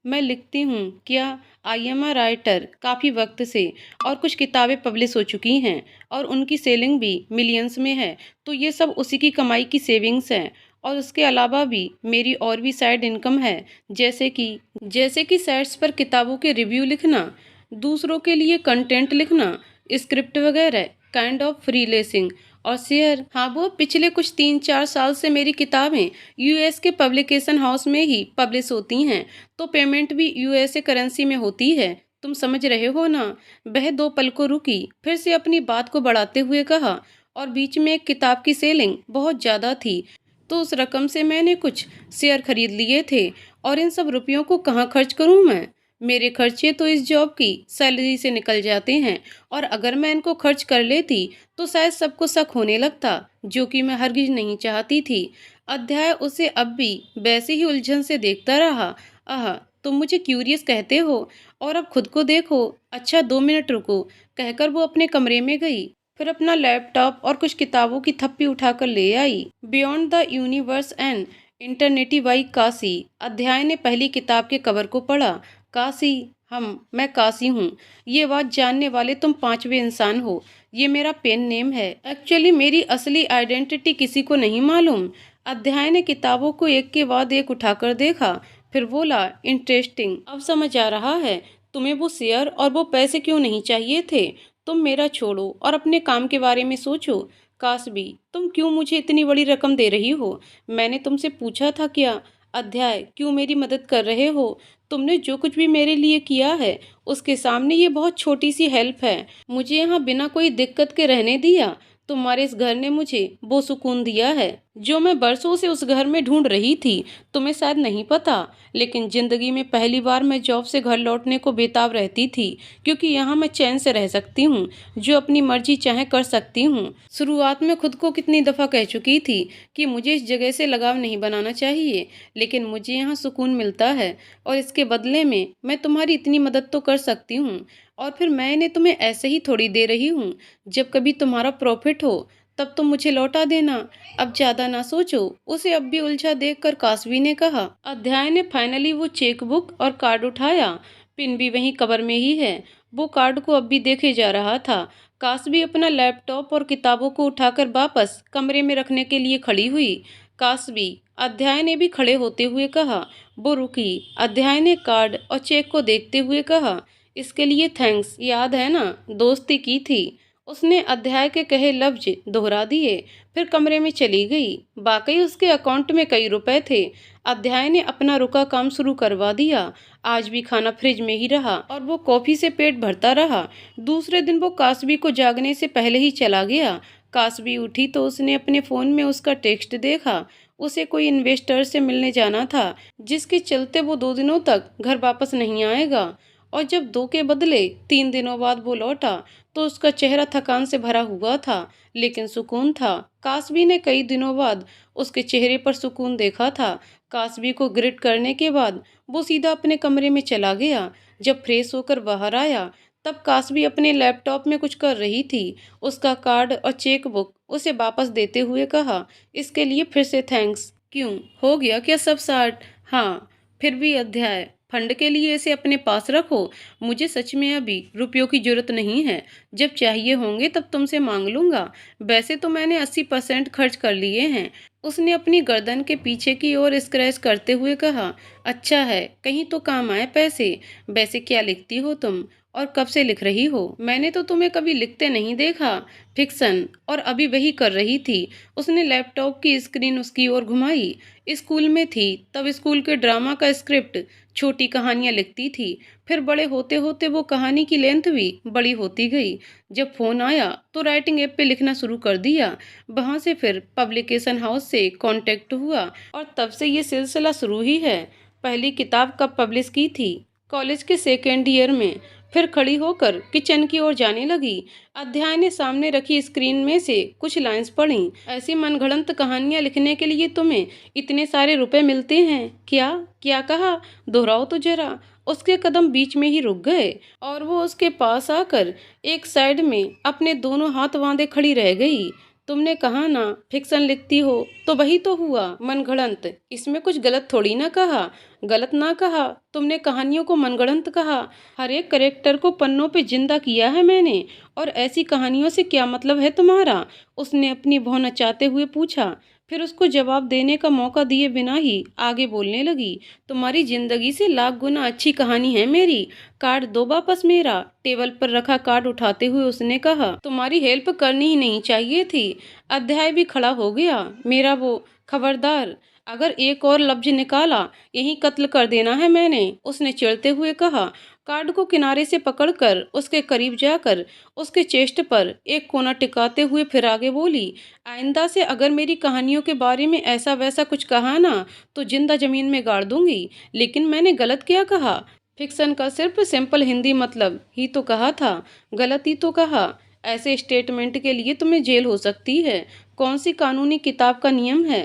मैं लिखती हूँ क्या। आई एम अ राइटर काफ़ी वक्त से, और कुछ किताबें पब्लिश हो चुकी हैं और उनकी सेलिंग भी मिलियंस में है। तो ये सब उसी की कमाई की सेविंग्स हैं। और उसके अलावा भी मेरी और भी साइड इनकम है, जैसे कि साइट्स पर किताबों के रिव्यू लिखना, दूसरों के लिए कंटेंट लिखना, स्क्रिप्ट वगैरह, काइंड ऑफ फ्रीलेंसिंग और शेयर। हाँ, वो पिछले कुछ 3-4 साल से मेरी किताबें यूएस के पब्लिकेशन हाउस में ही पब्लिश होती हैं, तो पेमेंट भी यूएसए करेंसी में होती है। तुम समझ रहे हो ना। वह 2 पल को रुकी, फिर से अपनी बात को बढ़ाते हुए कहा, और बीच में एक किताब की सेलिंग बहुत ज़्यादा थी, तो उस रकम से मैंने कुछ शेयर खरीद लिए थे। और इन सब रुपयों को कहाँ खर्च करूँ मैं। मेरे खर्चे तो इस जॉब की सैलरी से निकल जाते हैं, और अगर मैं इनको खर्च कर लेती तो शायद सबको शक होने लगता, जो कि मैं हरगिज नहीं चाहती थी। अध्याय उसे अब भी वैसे ही उलझन से देखता रहा। आह, तुम मुझे क्यूरियस कहते हो, और अब खुद को देखो। अच्छा, 2 मिनट रुको, कहकर वो अपने कमरे में गई। फिर अपना लैपटॉप और कुछ किताबों की थप्पी उठाकर ले आई। Beyond the universe and eternity by Kashi. अध्याय ने पहली किताब के कवर को पढ़ा। काशी, मैं काशी हूँ। ये बात जानने वाले तुम 5वें इंसान हो। ये मेरा पेन नेम है। एक्चुअली मेरी असली आइडेंटिटी किसी को नहीं मालूम। अध्याय ने किताबों को एक के बाद एक उठाकर देखा, फिर बोला, इंटरेस्टिंग, अब समझ आ रहा है तुम्हें वो शेयर और वो पैसे क्यों नहीं चाहिए थे। तुम मेरा छोड़ो और अपने काम के बारे में सोचो। काशबी, तुम क्यों मुझे इतनी बड़ी रकम दे रही हो। मैंने तुमसे पूछा था क्या। अध्याय, क्यों मेरी मदद कर रहे हो। तुमने जो कुछ भी मेरे लिए किया है उसके सामने ये बहुत छोटी सी हेल्प है। मुझे यहाँ बिना कोई दिक्कत के रहने दिया। तुम्हारे इस घर ने मुझे वो सुकून दिया है जो मैं बरसों से उस घर में ढूंढ रही थी। तुम्हें शायद नहीं पता, लेकिन जिंदगी में पहली बार मैं जॉब से घर लौटने को बेताब रहती थी, क्योंकि यहाँ मैं चैन से रह सकती हूँ, जो अपनी मर्जी चाहे कर सकती हूँ। शुरुआत में खुद को कितनी दफ़ा कह चुकी थी कि मुझे इस जगह से लगाव नहीं बनाना चाहिए, लेकिन मुझे यहाँ सुकून मिलता है, और इसके बदले में मैं तुम्हारी इतनी मदद तो कर सकती हूँ। और फिर मैं इन्हें तुम्हें ऐसे ही थोड़ी दे रही हूँ। जब कभी तुम्हारा प्रॉफिट हो तब तुम मुझे लौटा देना। अब ज्यादा ना सोचो। उसे अब भी उलझा देखकर कासवी ने कहा। अध्याय ने फाइनली वो चेकबुक और कार्ड उठाया। पिन भी वहीं कवर में ही है। वो कार्ड को अब भी देखे जा रहा था। कासवी अपना लैपटॉप और किताबों को उठाकर वापस कमरे में रखने के लिए खड़ी हुई। कासवी, अध्याय ने भी खड़े होते हुए कहा। वो रुकी। अध्याय ने कार्ड और चेक को देखते हुए कहा, इसके लिए थैंक्स, याद है ना, दोस्ती की थी। उसने अध्याय के कहे लफ्ज दोहरा दिए, फिर कमरे में चली गई। वाकई उसके अकाउंट में कई रुपए थे। अध्याय ने अपना रुका काम शुरू करवा दिया। आज भी खाना फ्रिज में ही रहा और वो कॉफी से पेट भरता रहा। दूसरे दिन वो कासवी को जागने से पहले ही चला गया। कासवी उठी तो उसने अपने फोन में उसका टेक्स्ट देखा। उसे कोई इन्वेस्टर से मिलने जाना था, जिसके चलते वो 2 दिनों तक घर वापस नहीं आएगा। और जब 2 के बदले 3 दिनों बाद वो लौटा तो उसका चेहरा थकान से भरा हुआ था, लेकिन सुकून था। कासवी ने कई दिनों बाद उसके चेहरे पर सुकून देखा था। कासवी को ग्रिट करने के बाद वो सीधा अपने कमरे में चला गया। जब फ्रेश होकर बाहर आया तब कासवी अपने लैपटॉप में कुछ कर रही थी। उसका कार्ड और चेक बुक उसे वापस देते हुए कहा, इसके लिए फिर से थैंक्स। क्यों, हो गया क्या सब साठ। हाँ, फिर भी अध्याय, फंड के लिए इसे अपने पास रखो। मुझे सच में अभी रुपयों की जरूरत नहीं है। जब चाहिए होंगे तब तुमसे मांग लूंगा। वैसे तो मैंने 80% खर्च कर लिए हैं। उसने अपनी गर्दन के पीछे की ओर स्क्रैच करते हुए कहा। अच्छा है, कहीं तो काम आए पैसे। वैसे क्या लिखती हो तुम, और कब से लिख रही हो। मैंने तो तुम्हें कभी लिखते नहीं देखा। फिक्शन, और अभी वही कर रही थी। उसने लैपटॉप की स्क्रीन उसकी ओर घुमाई। स्कूल में थी तब स्कूल के ड्रामा का स्क्रिप्ट, छोटी कहानियां लिखती थी। फिर बड़े होते होते वो कहानी की लेंथ भी बड़ी होती गई। जब फोन आया तो राइटिंग ऐप पे लिखना शुरू कर दिया। वहां से फिर पब्लिकेशन हाउस से कांटेक्ट हुआ, और तब से ये सिलसिला शुरू ही है। पहली किताब कब पब्लिश की थी। कॉलेज के सेकेंड ईयर में। फिर खड़ी होकर किचन की ओर जाने लगी। अध्याय ने सामने रखी स्क्रीन में से कुछ लाइंस पढ़ी। ऐसी मनगढ़ंत कहानियां लिखने के लिए तुम्हें इतने सारे रुपए मिलते हैं क्या। क्या कहा, दोहराओ तो जरा। उसके कदम बीच में ही रुक गए और वो उसके पास आकर एक साइड में अपने दोनों हाथ बांधे खड़ी रह गई। तुमने कहा ना फिक्शन लिखती हो, तो वही तो हुआ, मनगढ़ंत। इसमें कुछ गलत थोड़ी ना कहा। गलत ना कहा, तुमने कहानियों को मनगढ़ंत कहा। हर एक करेक्टर को पन्नों पे जिंदा किया है मैंने। और ऐसी कहानियों से क्या मतलब है तुम्हारा? उसने अपनी भौं नचाते हुए पूछा। फिर उसको जवाब देने का मौका दिए बिना ही आगे बोलने लगी। तुम्हारी जिंदगी से लाख गुना अच्छी कहानी है मेरी। कार्ड दो वापस मेरा। टेबल पर रखा कार्ड उठाते हुए उसने कहा। तुम्हारी हेल्प करनी ही नहीं चाहिए थी। अध्याय भी खड़ा हो गया। मेरा वो, खबरदार, अगर एक और लफ्ज निकाला, यही कत्ल कर देना है मैंने, उसने चिढ़ते हुए कहा। कार्ड को किनारे से पकड़कर उसके करीब जाकर उसके चेस्ट पर एक कोना टिकाते हुए फिर आगे बोली। आइंदा से अगर मेरी कहानियों के बारे में ऐसा वैसा कुछ कहा ना, तो जिंदा जमीन में गाड़ दूंगी। लेकिन मैंने गलत क्या कहा? फिक्शन का सिर्फ सिंपल हिंदी मतलब ही तो कहा था। गलत ही तो कहा। ऐसे स्टेटमेंट के लिए तुम्हें जेल हो सकती है। कौन सी कानूनी किताब का नियम है?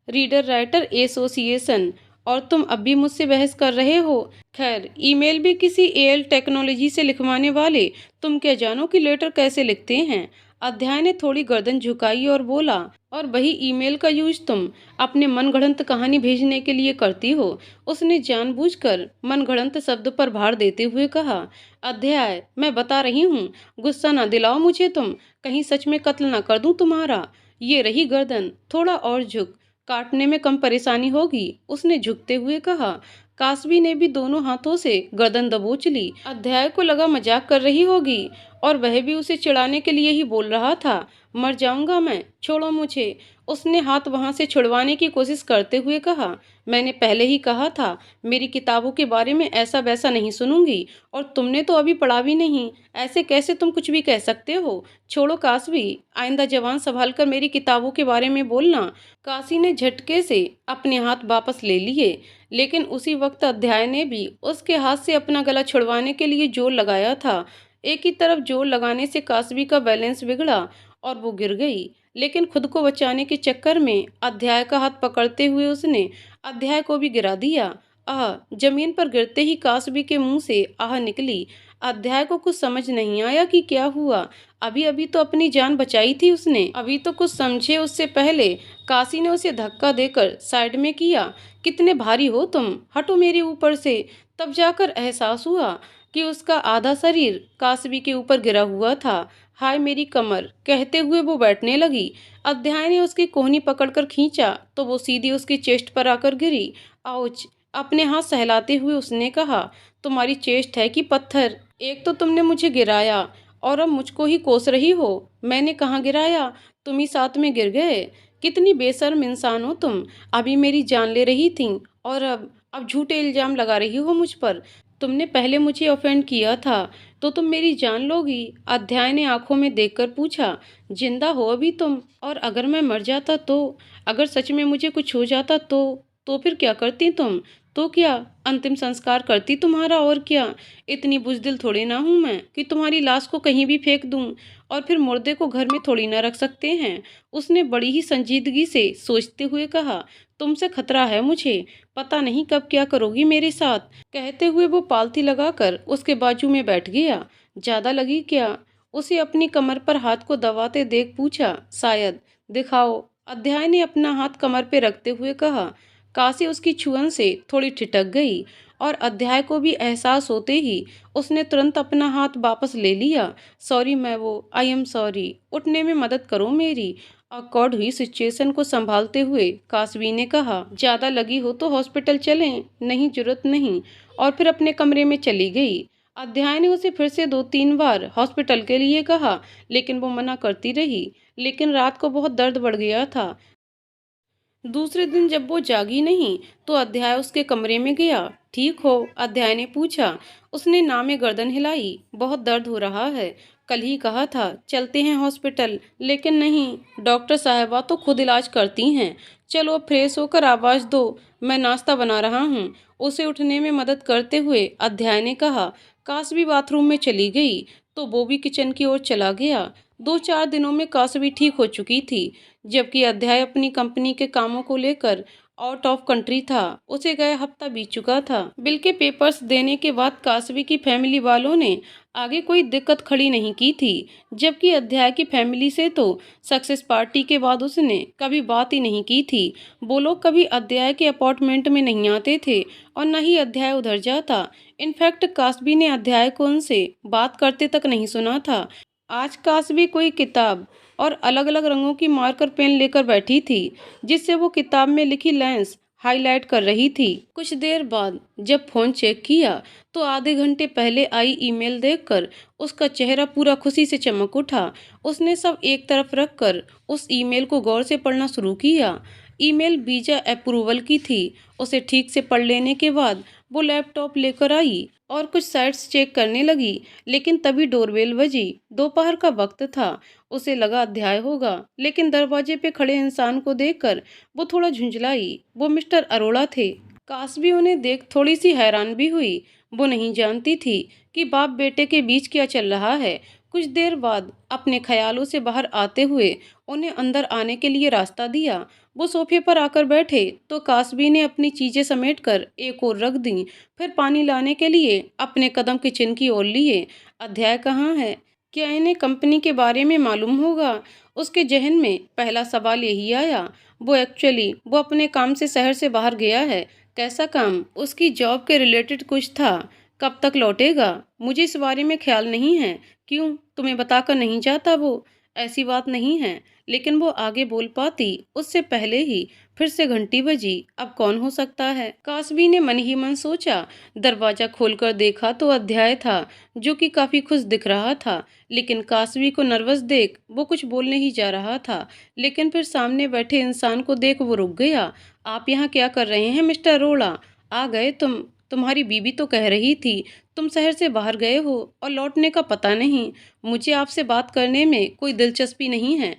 Reader writer association. और तुम अब भी मुझसे बहस कर रहे हो? खैर, ईमेल भी किसी एल टेक्नोलॉजी से लिखवाने वाले तुम क्या जानो कि लेटर कैसे लिखते हैं? अध्याय ने थोड़ी गर्दन झुकाई और बोला। और वही ईमेल का यूज तुम अपने मनगढ़ंत कहानी भेजने के लिए करती हो? उसने जानबूझकर मनगढ़ंत शब्द पर भार देते हुए कहा। अध्याय, मैं बता रही हूँ, गुस्सा ना दिलाओ मुझे तुम, कहीं सच में कत्ल ना कर दूं तुम्हारा। ये रही गर्दन, थोड़ा और झुक, काटने में कम परेशानी होगी, उसने झुकते हुए कहा। कासवी ने भी दोनों हाथों से गर्दन दबोच ली। अध्याय को लगा मजाक कर रही होगी और वह भी उसे चिढ़ाने के लिए ही बोल रहा था। मर जाऊंगा मैं, छोड़ो मुझे, उसने हाथ वहां से छुड़वाने की कोशिश करते हुए कहा। मैंने पहले ही कहा था, मेरी किताबों के बारे में ऐसा वैसा नहीं सुनूंगी। और तुमने तो अभी पढ़ा भी नहीं, ऐसे कैसे तुम कुछ भी कह सकते हो? छोड़ो कासवी, आइंदा जवान संभाल कर मेरी किताबों के बारे में बोलना। काशी ने झटके से अपने हाथ वापस ले लिए, लेकिन उसी वक्त अध्याय ने भी उसके हाथ से अपना गला छुड़वाने के लिए जोर लगाया था। एक ही तरफ जोर लगाने से कासवी का बैलेंस बिगड़ा और वो गिर गई। लेकिन खुद को बचाने के चक्कर में अध्याय का हाथ पकड़ते हुए उसने अध्याय को भी गिरा दिया। आह! जमीन पर गिरते ही कासवी के मुंह से आह निकली। अध्याय को कुछ समझ नहीं आया कि क्या हुआ। अभी अभी तो अपनी जान बचाई थी उसने। अभी तो कुछ समझे उससे पहले काशी ने उसे धक्का देकर साइड में किया। कितने भारी हो तुम, हटो मेरे ऊपर से। तब जाकर एहसास हुआ कि उसका आधा शरीर कासवी के ऊपर गिरा हुआ था। हाय मेरी कमर, कहते हुए वो बैठने लगी। अध्याय ने उसकी कोहनी पकड़कर खींचा तो वो सीधी उसकी चेस्ट पर आकर गिरी। आउच! अपने हाथ सहलाते हुए उसने कहा। तुम्हारी चेस्ट है कि पत्थर? एक तो तुमने मुझे गिराया और अब मुझको ही कोस रही हो। मैंने कहाँ गिराया? तुम ही साथ में गिर गए। कितनी बेशर्म इंसान हो तुम। अभी मेरी जान ले रही थी और अब झूठे इल्जाम लगा रही हो मुझ पर। तुमने पहले मुझे ऑफेंड किया था, तो तुम मेरी जान लोगी? अध्याय ने आंखों में देखकर पूछा। जिंदा हो अभी तुम? और अगर मैं मर जाता तो? अगर सच में मुझे कुछ हो जाता तो फिर क्या करती तुम? तो क्या अंतिम संस्कार करती तुम्हारा? और क्या? इतनी बुजदिल थोड़ी ना हूं मैं कि तुम्हारी लाश को कहीं भी फेंक दूं। और फिर मुर्दे को घर में थोड़ी ना रख सकते हैं, उसने बड़ी ही संजीदगी से सोचते हुए कहा। तुमसे खतरा है मुझे, पता नहीं कब क्या करोगी मेरे साथ। कहते हुए वो पालथी लगाकर उसके बाजू में बैठ गया। ज्यादा लगी क्या? उसे अपनी कमर पर हाथ को दबाते देख पूछा। शायद। दिखाओ, अध्याय ने अपना हाथ कमर पे रखते हुए कहा। काशी उसकी छुअन से थोड़ी ठिठक गई और अध्याय को भी एहसास होते ही उसने तुरंत अपना हाथ वापस ले लिया। सॉरी मैं वो, आई एम सॉरी, उठने में मदद करो मेरी। अकॉर्ड हुई सिचुएशन को संभालते हुए कासवी ने कहा। ज्यादा लगी हो तो हॉस्पिटल चलें? नहीं, जरूरत नहीं। और फिर अपने कमरे में चली गई। अध्याय ने उसे फिर से 2-3 बार हॉस्पिटल के लिए कहा, लेकिन वो मना करती रही। लेकिन रात को बहुत दर्द बढ़ गया था। दूसरे दिन जब वो जागी नहीं तो अध्याय उसके कमरे में गया। ठीक हो? अध्याय ने पूछा। उसने नामे गर्दन हिलाई। बहुत दर्द हो रहा है, कल ही कहा था चलते हैं हॉस्पिटल, लेकिन नहीं, डॉक्टर साहबा तो खुद इलाज करती हैं। चलो अब फ्रेश होकर आवाज दो, मैं नाश्ता बना रहा हूँ। उसे उठने में मदद करते हुए अध्याय ने कहा। काश भी बाथरूम में चली गई तो वो भी किचन की ओर चला गया। 2-4 दिनों में काश भी ठीक हो चुकी थी, जबकि अध्याय अपनी कंपनी के कामों को लेकर आउट ऑफ कंट्री था। उसे गए हफ्ता बीत चुका था। बिल के पेपर्स देने के बाद कासवी की फैमिली वालों ने आगे कोई दिक्कत खड़ी नहीं की थी, जबकि अध्याय की फैमिली से तो सक्सेस पार्टी के बाद उसने कभी बात ही नहीं की थी। वो लोग कभी अध्याय के अपार्टमेंट में नहीं आते थे और न ही अध्याय उधर जाता। इनफैक्ट कासवी ने अध्याय को उनसे बात करते तक नहीं सुना था। आज कासवी कोई किताब और अलग अलग रंगों की मार्कर पेन लेकर बैठी थी, जिससे वो किताब में लिखी लाइंस हाईलाइट कर रही थी। कुछ देर बाद जब फोन चेक किया तो आधे घंटे पहले आई ईमेल देखकर उसका चेहरा पूरा खुशी से चमक उठा। उसने सब एक तरफ रखकर उस ईमेल को गौर से पढ़ना शुरू किया। ईमेल वीजा अप्रूवल की थी। उसे ठीक से पढ़ लेने के बाद वो लैपटॉप लेकर आई और कुछ साइट्स चेक करने लगी, लेकिन तभी डोरबेल बजी। दोपहर का वक्त था। उसे लगा अध्याय होगा, लेकिन दरवाजे पे खड़े इंसान को देखकर वो थोड़ा झुंझलाई। वो मिस्टर अरोड़ा थे। कासवी उन्हें देख थोड़ी सी हैरान भी हुई। वो नहीं जानती थी कि बाप बेटे के बीच क्या चल रहा है। कुछ देर बाद अपने ख्यालों से बाहर आते हुए उन्हें अंदर आने के लिए रास्ता दिया। वो सोफे पर आकर बैठे तो कासवी ने अपनी चीजें समेटकर एक ओर रख दी, फिर पानी लाने के लिए अपने कदम किचन की ओर लिए। अध्याय कहाँ है? क्या इन्हें कंपनी के बारे में मालूम होगा? उसके जहन में पहला सवाल यही आया। वो अपने काम से शहर से बाहर गया है। कैसा काम? उसकी जॉब के रिलेटेड कुछ था। कब तक लौटेगा? मुझे इस बारे में ख्याल नहीं है। क्यों, तुम्हें बताकर नहीं जाता वो? ऐसी बात नहीं है। लेकिन वो आगे बोल पाती उससे पहले ही फिर से घंटी बजी। अब कौन हो सकता है? कासवी ने मन ही मन सोचा। दरवाजा खोलकर देखा तो अध्याय था, जो कि काफी खुश दिख रहा था। लेकिन कासवी को नर्वस देख वो कुछ बोलने ही जा रहा था, लेकिन फिर सामने बैठे इंसान को देख वो रुक गया। आप यहाँ क्या कर रहे हैं मिस्टर अरोड़ा? आ गए तुम? तुम्हारी बीवी तो कह रही थी तुम शहर से बाहर गए हो और लौटने का पता नहीं। मुझे आपसे बात करने में कोई दिलचस्पी नहीं है।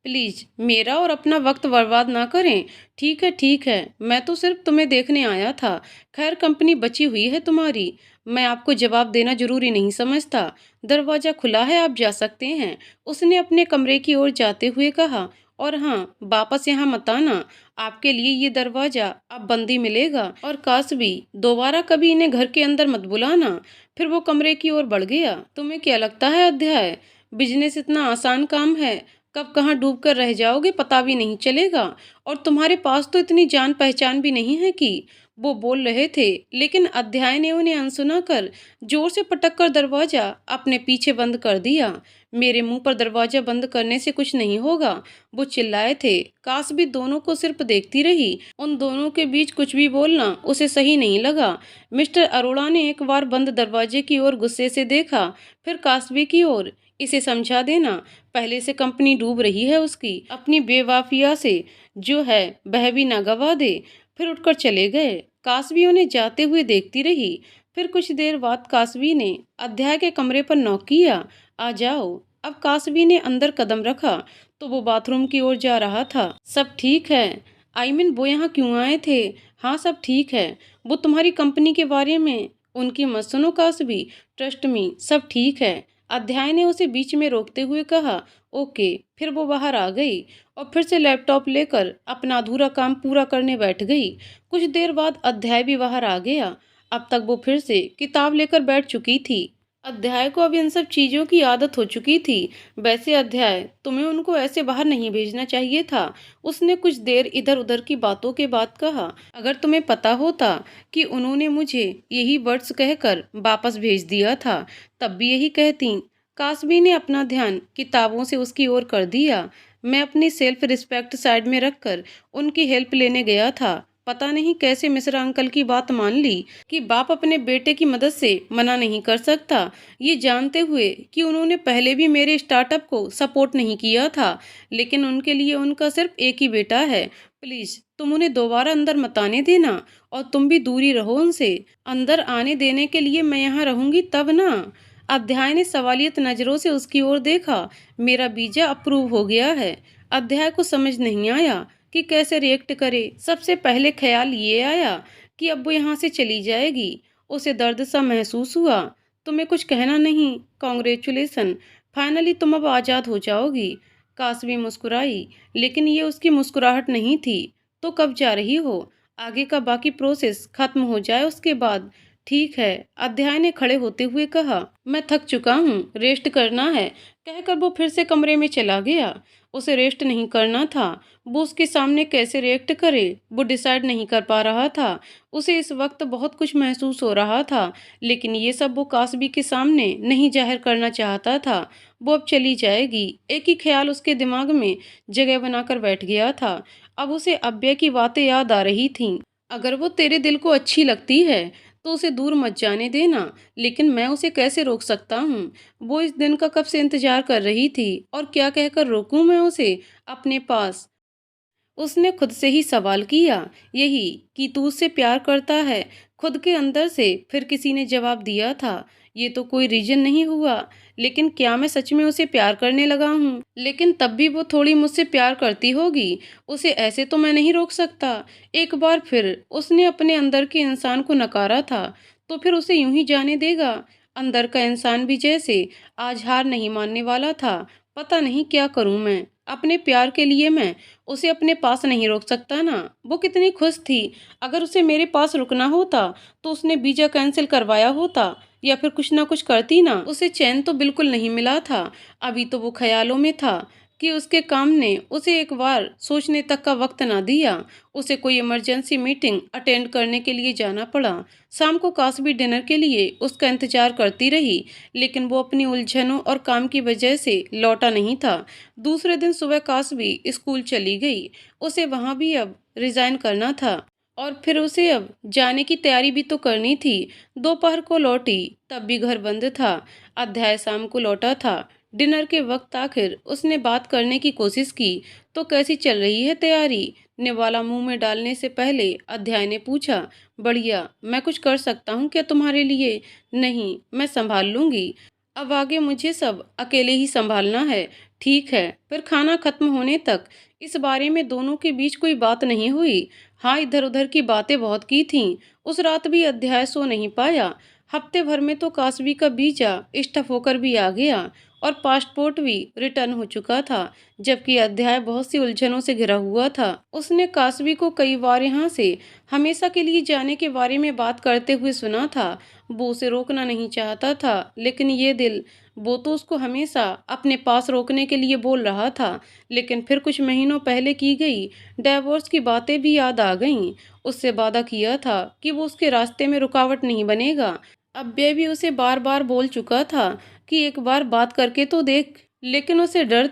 प्लीज मेरा और अपना वक्त बर्बाद ना करें। ठीक है, मैं तो सिर्फ तुम्हें देखने आया था। खैर, कंपनी बची हुई है तुम्हारी। मैं आपको जवाब देना जरूरी नहीं समझता। दरवाजा खुला है, आप जा सकते हैं। उसने अपने कमरे की ओर जाते हुए कहा। और हाँ, वापस यहाँ मत आना। आपके लिए ये दरवाजा अब बंद ही मिलेगा। और कासवी, दोबारा कभी इन्हें घर के अंदर मत बुलाना। फिर वो कमरे की ओर बढ़ गया। तुम्हें क्या लगता है अध्याय, बिजनेस इतना आसान काम है? कब कहाँ डूब कर रह जाओगे पता भी नहीं चलेगा। और तुम्हारे पास तो इतनी जान पहचान भी नहीं है कि। वो बोल रहे थे, लेकिन अध्याय ने उन्हें अनसुना कर जोर से पटक कर दरवाजा अपने पीछे बंद कर दिया। मेरे मुंह पर दरवाजा बंद करने से कुछ नहीं होगा, वो चिल्लाए थे। कासवी दोनों को सिर्फ देखती रही। उन दोनों के बीच कुछ भी बोलना उसे सही नहीं लगा। मिस्टर अरोड़ा ने एक बार बंद दरवाजे की ओर गुस्से से देखा, फिर कासवी की ओर। इसे समझा देना, पहले से कंपनी डूब रही है उसकी। अपनी बेवाफिया से जो है वह भी ना गवा दे। फिर उठकर चले गए। कासवी उन्हें जाते हुए देखती रही। फिर कुछ देर बाद कासवी ने अध्याय के कमरे पर नॉक किया। आ जाओ। अब कासवी ने अंदर कदम रखा तो वो बाथरूम की ओर जा रहा था। सब ठीक है? वो यहाँ क्यों आए थे? हाँ, सब ठीक है। वो तुम्हारी कंपनी के बारे में उनकी मत सुनो कासवी, ट्रस्ट मी, सब ठीक है। अध्याय ने उसे बीच में रोकते हुए कहा। ओके। फिर वो बाहर आ गई और फिर से लैपटॉप लेकर अपना अधूरा काम पूरा करने बैठ गई। कुछ देर बाद अध्याय भी बाहर आ गया। अब तक वो फिर से किताब लेकर बैठ चुकी थी। अध्याय को अब इन सब चीजों की आदत हो चुकी थी। वैसे अध्याय, तुम्हें उनको ऐसे बाहर नहीं भेजना चाहिए था। उसने कुछ देर इधर उधर की बातों के बाद कहा। अगर तुम्हें पता होता कि उन्होंने मुझे यही वर्ड्स कहकर वापस भेज दिया था, तब भी यही कहती। कासवी ने अपना ध्यान किताबों से उसकी ओर कर दिया। मैं अपनी सेल्फ रिस्पेक्ट साइड में रखकर उनकी हेल्प लेने गया था। पता नहीं कैसे मिश्रा अंकल की बात मान ली कि बाप अपने बेटे की मदद से मना नहीं कर सकता, ये जानते हुए कि उन्होंने पहले भी मेरे स्टार्टअप को सपोर्ट नहीं किया था। लेकिन उनके लिए उनका सिर्फ एक ही बेटा है। प्लीज तुम उन्हें दोबारा अंदर मत आने देना, और तुम भी दूरी रहो उनसे। अंदर आने देने के लिए मैं यहाँ रहूंगी तब ना। अध्याय ने सवालियत नजरों से उसकी ओर देखा। मेरा वीजा अप्रूव हो गया है। अध्याय को समझ नहीं आया कि कैसे रिएक्ट करे। सबसे पहले ख्याल ये आया कि अब वो यहाँ से चली जाएगी। उसे दर्द सा महसूस हुआ। तुम्हें कुछ कहना नहीं? कॉन्ग्रेचुलेसन, फाइनली तुम अब आज़ाद हो जाओगी। कासवी मुस्कुराई, लेकिन ये उसकी मुस्कुराहट नहीं थी। तो कब जा रही हो? आगे का बाकी प्रोसेस खत्म हो जाए उसके बाद। ठीक है, अध्याय ने खड़े होते हुए कहा। मैं थक चुका हूँ, रेस्ट करना है, कहकर वो फिर से कमरे में चला गया। उसे रेस्ट नहीं करना था। वो उसके सामने कैसे रिएक्ट करे, वो डिसाइड नहीं कर पा रहा था। उसे इस वक्त बहुत कुछ महसूस हो रहा था, लेकिन ये सब वो कासबी के सामने नहीं जाहिर करना चाहता था। वो अब चली जाएगी, एक ही ख्याल उसके दिमाग में जगह बनाकर बैठ गया था। अब उसे अव्यय की बातें याद आ रही थीं। अगर वो तेरे दिल को अच्छी लगती है तो उसे दूर मत जाने देना, लेकिन मैं उसे कैसे रोक सकता हूँ? वो इस दिन का कब से इंतजार कर रही थी, और क्या कहकर रोकूं मैं उसे अपने पास? उसने खुद से ही सवाल किया, यही कि तू उससे प्यार करता है। खुद के अंदर से फिर किसी ने जवाब दिया था, ये तो कोई रीजन नहीं हुआ। लेकिन क्या मैं सच में उसे प्यार करने लगा हूँ? लेकिन तब भी वो थोड़ी मुझसे प्यार करती होगी। उसे ऐसे तो मैं नहीं रोक सकता। एक बार फिर उसने अपने अंदर के इंसान को नकारा था, तो फिर उसे यूं ही जाने देगा? अंदर का इंसान भी जैसे आज हार नहीं मानने वाला था। पता नहीं क्या करूं मैं। अपने प्यार के लिए मैं उसे अपने पास नहीं रोक सकता ना। वो कितनी खुश थी। अगर उसे मेरे पास रुकना होता तो उसने वीजा कैंसिल करवाया होता, या फिर कुछ ना कुछ करती ना। उसे चैन तो बिल्कुल नहीं मिला था। अभी तो वो ख्यालों में था कि उसके काम ने उसे एक बार सोचने तक का वक्त ना दिया। उसे कोई इमरजेंसी मीटिंग अटेंड करने के लिए जाना पड़ा। शाम को कासबी डिनर के लिए उसका इंतजार करती रही, लेकिन वो अपनी उलझनों और काम की वजह से लौटा नहीं था। दूसरे दिन सुबह कासबी स्कूल चली गई। उसे वहां भी अब रिजाइन करना था, और फिर उसे अब जाने की तैयारी भी तो करनी थी। दोपहर को लौटी, तब भी घर बंद था। अध्याय शाम को लौटा था। डिनर के वक्त आखिर उसने बात करने की कोशिश की। तो कैसी चल रही है तैयारी? निवाला मुंह में डालने से पहले अध्याय ने पूछा। बढ़िया, मैं कुछ कर सकता हूँ क्या तुम्हारे लिए? नहीं, मैं संभाल लूंगी। अब आगे मुझे सब अकेले ही संभालना है। ठीक है, फिर खाना खत्म होने तक इस बारे में दोनों के बीच कोई बात नहीं हुई। हाँ, इधर उधर की बातें बहुत की थीं। उस रात भी अध्याय सो नहीं पाया। हफ्ते भर में तो कासवी का वीजा स्टफ होकर भी आ गया, और पासपोर्ट भी रिटर्न हो चुका था, जबकि अध्याय बहुत सी उलझनों से घिरा हुआ था। उसने कासवी को कई बार यहाँ से हमेशा के लिए जाने के बारे में बात करते हुए सुना था। वो उसे रोकना नहीं चाहता था, लेकिन ये दिल, वो तो उसको हमेशा अपने पास रोकने के लिए बोल रहा था। लेकिन फिर कुछ महीनों पहले की गई डिवोर्स की बातें भी याद आ गईं। उससे वादा किया था कि वो उसके रास्ते में रुकावट नहीं बनेगा। अव्यय भी उसे बार बार बोल चुका था कि एक बार बात करके तो देख, लेकिन उसे डर